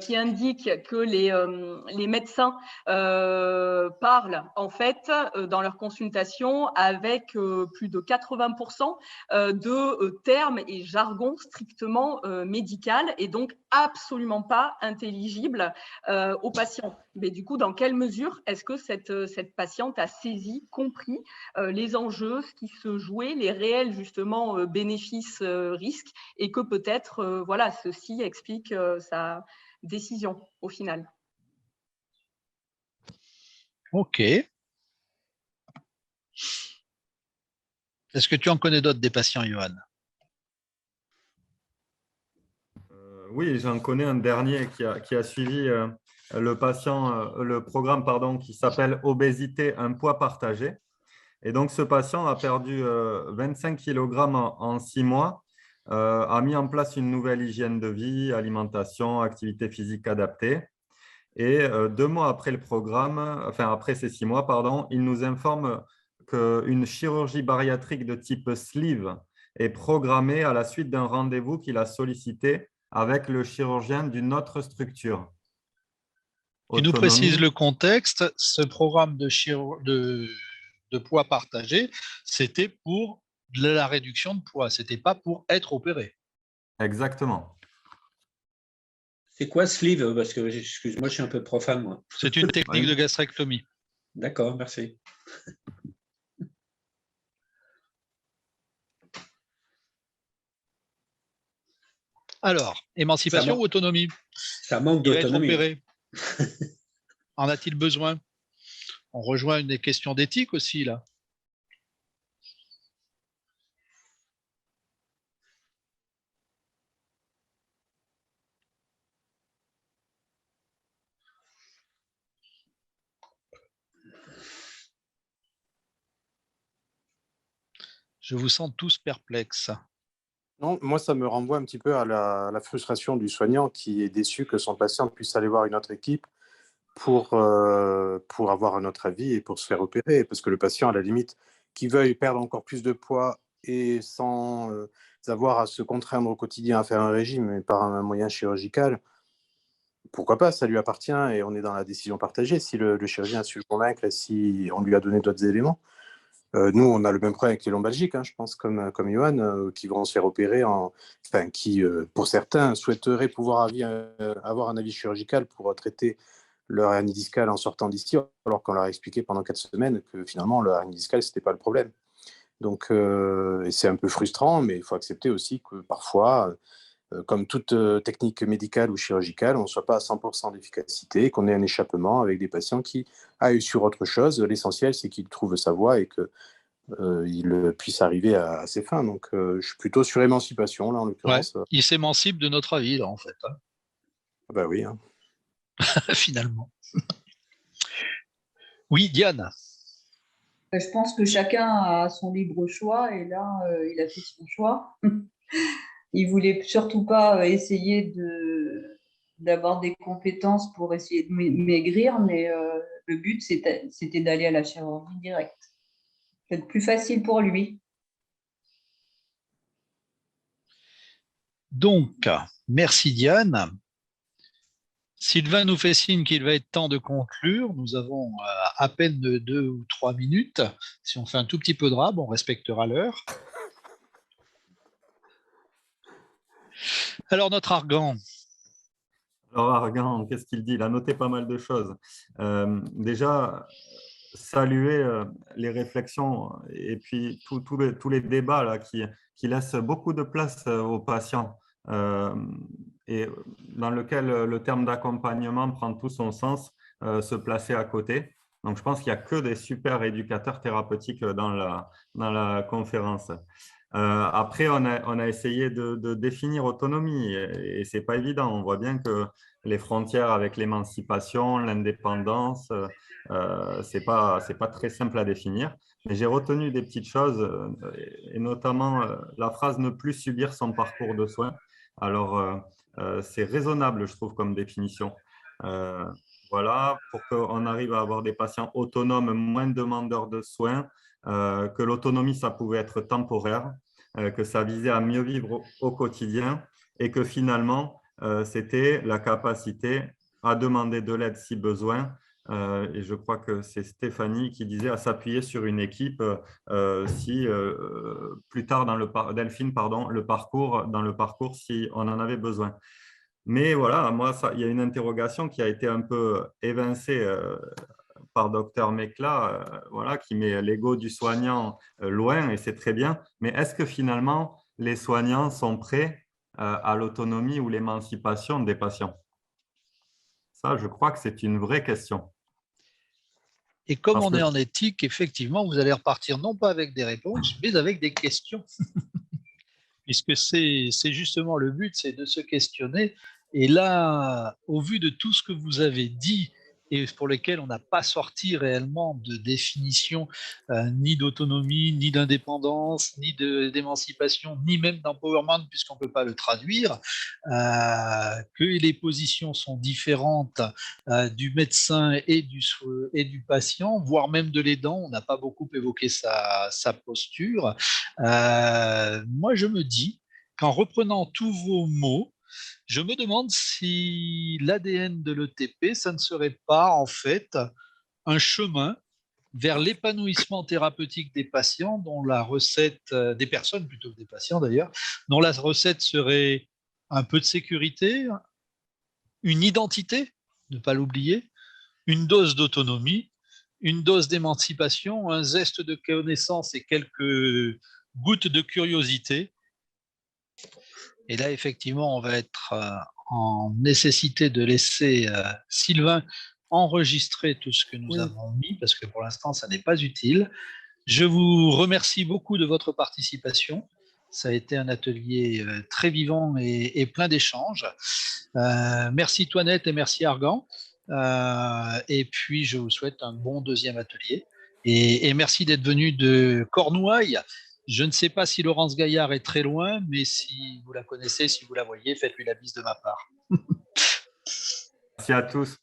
qui indiquent que les médecins parlent en fait dans leur consultation avec plus de 80% de termes et jargon strictement médical et donc absolument pas intelligible aux patients. Mais du coup, dans quelle mesure est-ce que cette patiente a saisi, compris les enjeux, ce qui se jouait, les réels justement bénéfices, risques, et que peut-être voilà, ceci explique sa décision au final. Ok. Est-ce que tu en connais d'autres des patients, Johan? Oui, j'en connais un dernier qui a suivi le programme qui s'appelle Obésité, un poids partagé. Et donc, ce patient a perdu 25 kg en 6 mois, a mis en place une nouvelle hygiène de vie, alimentation, activité physique adaptée. Et 2 mois après le programme, enfin après ces 6 mois, pardon, il nous informe qu'une chirurgie bariatrique de type sleeve est programmée à la suite d'un rendez-vous qu'il a sollicité avec le chirurgien d'une autre structure. Tu nous précises le contexte. Ce programme de poids partagé, c'était pour de la réduction de poids, ce n'était pas pour être opéré. Exactement. C'est quoi sleeve? Parce que, excuse-moi, je suis un peu profane, moi. C'est une technique de gastrectomie. D'accord, merci. Alors, émancipation ou autonomie? Ça manque d'autonomie. Il va être opéré. En a-t-il besoin? On rejoint une question d'éthique aussi, là. Je vous sens tous perplexes. Non, moi, ça me renvoie un petit peu à la frustration du soignant qui est déçu que son patient puisse aller voir une autre équipe pour avoir un autre avis et pour se faire opérer. Parce que le patient, à la limite, qui veuille perdre encore plus de poids et sans avoir à se contraindre au quotidien à faire un régime, mais par un moyen chirurgical, pourquoi pas, ça lui appartient et on est dans la décision partagée. Si le chirurgien a su le convaincre et si on lui a donné d'autres éléments. Nous, on a le même problème avec les lombalgiques, hein, je pense, comme Johan, qui vont se faire opérer, qui, pour certains, souhaiteraient pouvoir avoir un avis chirurgical pour traiter leur hernie discale en sortant d'ici, alors qu'on leur a expliqué pendant 4 semaines que finalement, leur hernie discale, ce n'était pas le problème. Donc, et c'est un peu frustrant, mais il faut accepter aussi que parfois, comme toute technique médicale ou chirurgicale, on ne soit pas à 100% d'efficacité, qu'on ait un échappement avec des patients qui aillent sur autre chose. L'essentiel, c'est qu'ils trouvent sa voie et qu'ils puissent arriver à ses fins. Donc, je suis plutôt sur émancipation, là, en l'occurrence. Ouais, il s'émancipe de notre avis, là, en fait. Hein. Bah oui. Hein. Finalement. Oui, Diane. Je pense que chacun a son libre choix et là, il a fait son choix. Il voulait surtout pas essayer d'avoir des compétences pour essayer de maigrir, mais le but, c'était d'aller à la chirurgie directe. C'est plus facile pour lui. Donc, merci Diane. Sylvain nous fait signe qu'il va être temps de conclure. Nous avons à peine 2 ou 3 minutes. Si on fait un tout petit peu de rab, on respectera l'heure. Alors, notre Argan. Alors, Argan, qu'est-ce qu'il dit? Il a noté pas mal de choses. Déjà, saluer les réflexions et puis tous les débats là, qui laissent beaucoup de place aux patients et dans lequel le terme d'accompagnement prend tout son sens, se placer à côté. Donc, je pense qu'il n'y a que des super éducateurs thérapeutiques dans la conférence. Après, on a essayé de définir autonomie et ce n'est pas évident. On voit bien que les frontières avec l'émancipation, l'indépendance, ce n'est pas très simple à définir. Mais j'ai retenu des petites choses et notamment la phrase « ne plus subir son parcours de soins ». Alors, c'est raisonnable, je trouve, comme définition. Voilà, pour qu'on arrive à avoir des patients autonomes, moins demandeurs de soins, que l'autonomie, ça pouvait être temporaire, que ça visait à mieux vivre au quotidien et que finalement, c'était la capacité à demander de l'aide si besoin. Et je crois que c'est Stéphanie qui disait à s'appuyer sur une équipe si plus tard dans Delphine, pardon, dans le parcours si on en avait besoin. Mais voilà, moi, il y a une interrogation qui a été un peu évincée par Dr Mekla, voilà, qui met l'ego du soignant loin, et c'est très bien. Mais est-ce que finalement, les soignants sont prêts à l'autonomie ou l'émancipation des patients? Ça, je crois que c'est une vraie question. Et comme Parce on que est en éthique, effectivement, vous allez repartir non pas avec des réponses, mais avec des questions. Puisque c'est justement le but, c'est de se questionner. Et là, au vu de tout ce que vous avez dit, et pour lesquels on n'a pas sorti réellement de définition ni d'autonomie, ni d'indépendance, ni d'émancipation, ni même d'empowerment, puisqu'on ne peut pas le traduire, que les positions sont différentes du médecin et du patient, voire même de l'aidant. On n'a pas beaucoup évoqué sa posture. Moi, je me dis qu'en reprenant tous vos mots, je me demande si l'ADN de l'ETP, ça ne serait pas en fait un chemin vers l'épanouissement thérapeutique des patients, dont la recette, des personnes plutôt que des patients d'ailleurs, dont la recette serait un peu de sécurité, une identité, ne pas l'oublier, une dose d'autonomie, une dose d'émancipation, un zeste de connaissance et quelques gouttes de curiosité. Et là, effectivement, on va être en nécessité de laisser Sylvain enregistrer tout ce que nous avons mis, parce que pour l'instant, ça n'est pas utile. Je vous remercie beaucoup de votre participation. Ça a été un atelier très vivant et plein d'échanges. Merci Toinette et merci Argan. Et puis, je vous souhaite un bon deuxième atelier. Et merci d'être venu de Cornouailles. Je ne sais pas si Laurence Gaillard est très loin, mais si vous la connaissez, si vous la voyez, faites-lui la bise de ma part. merci à tous.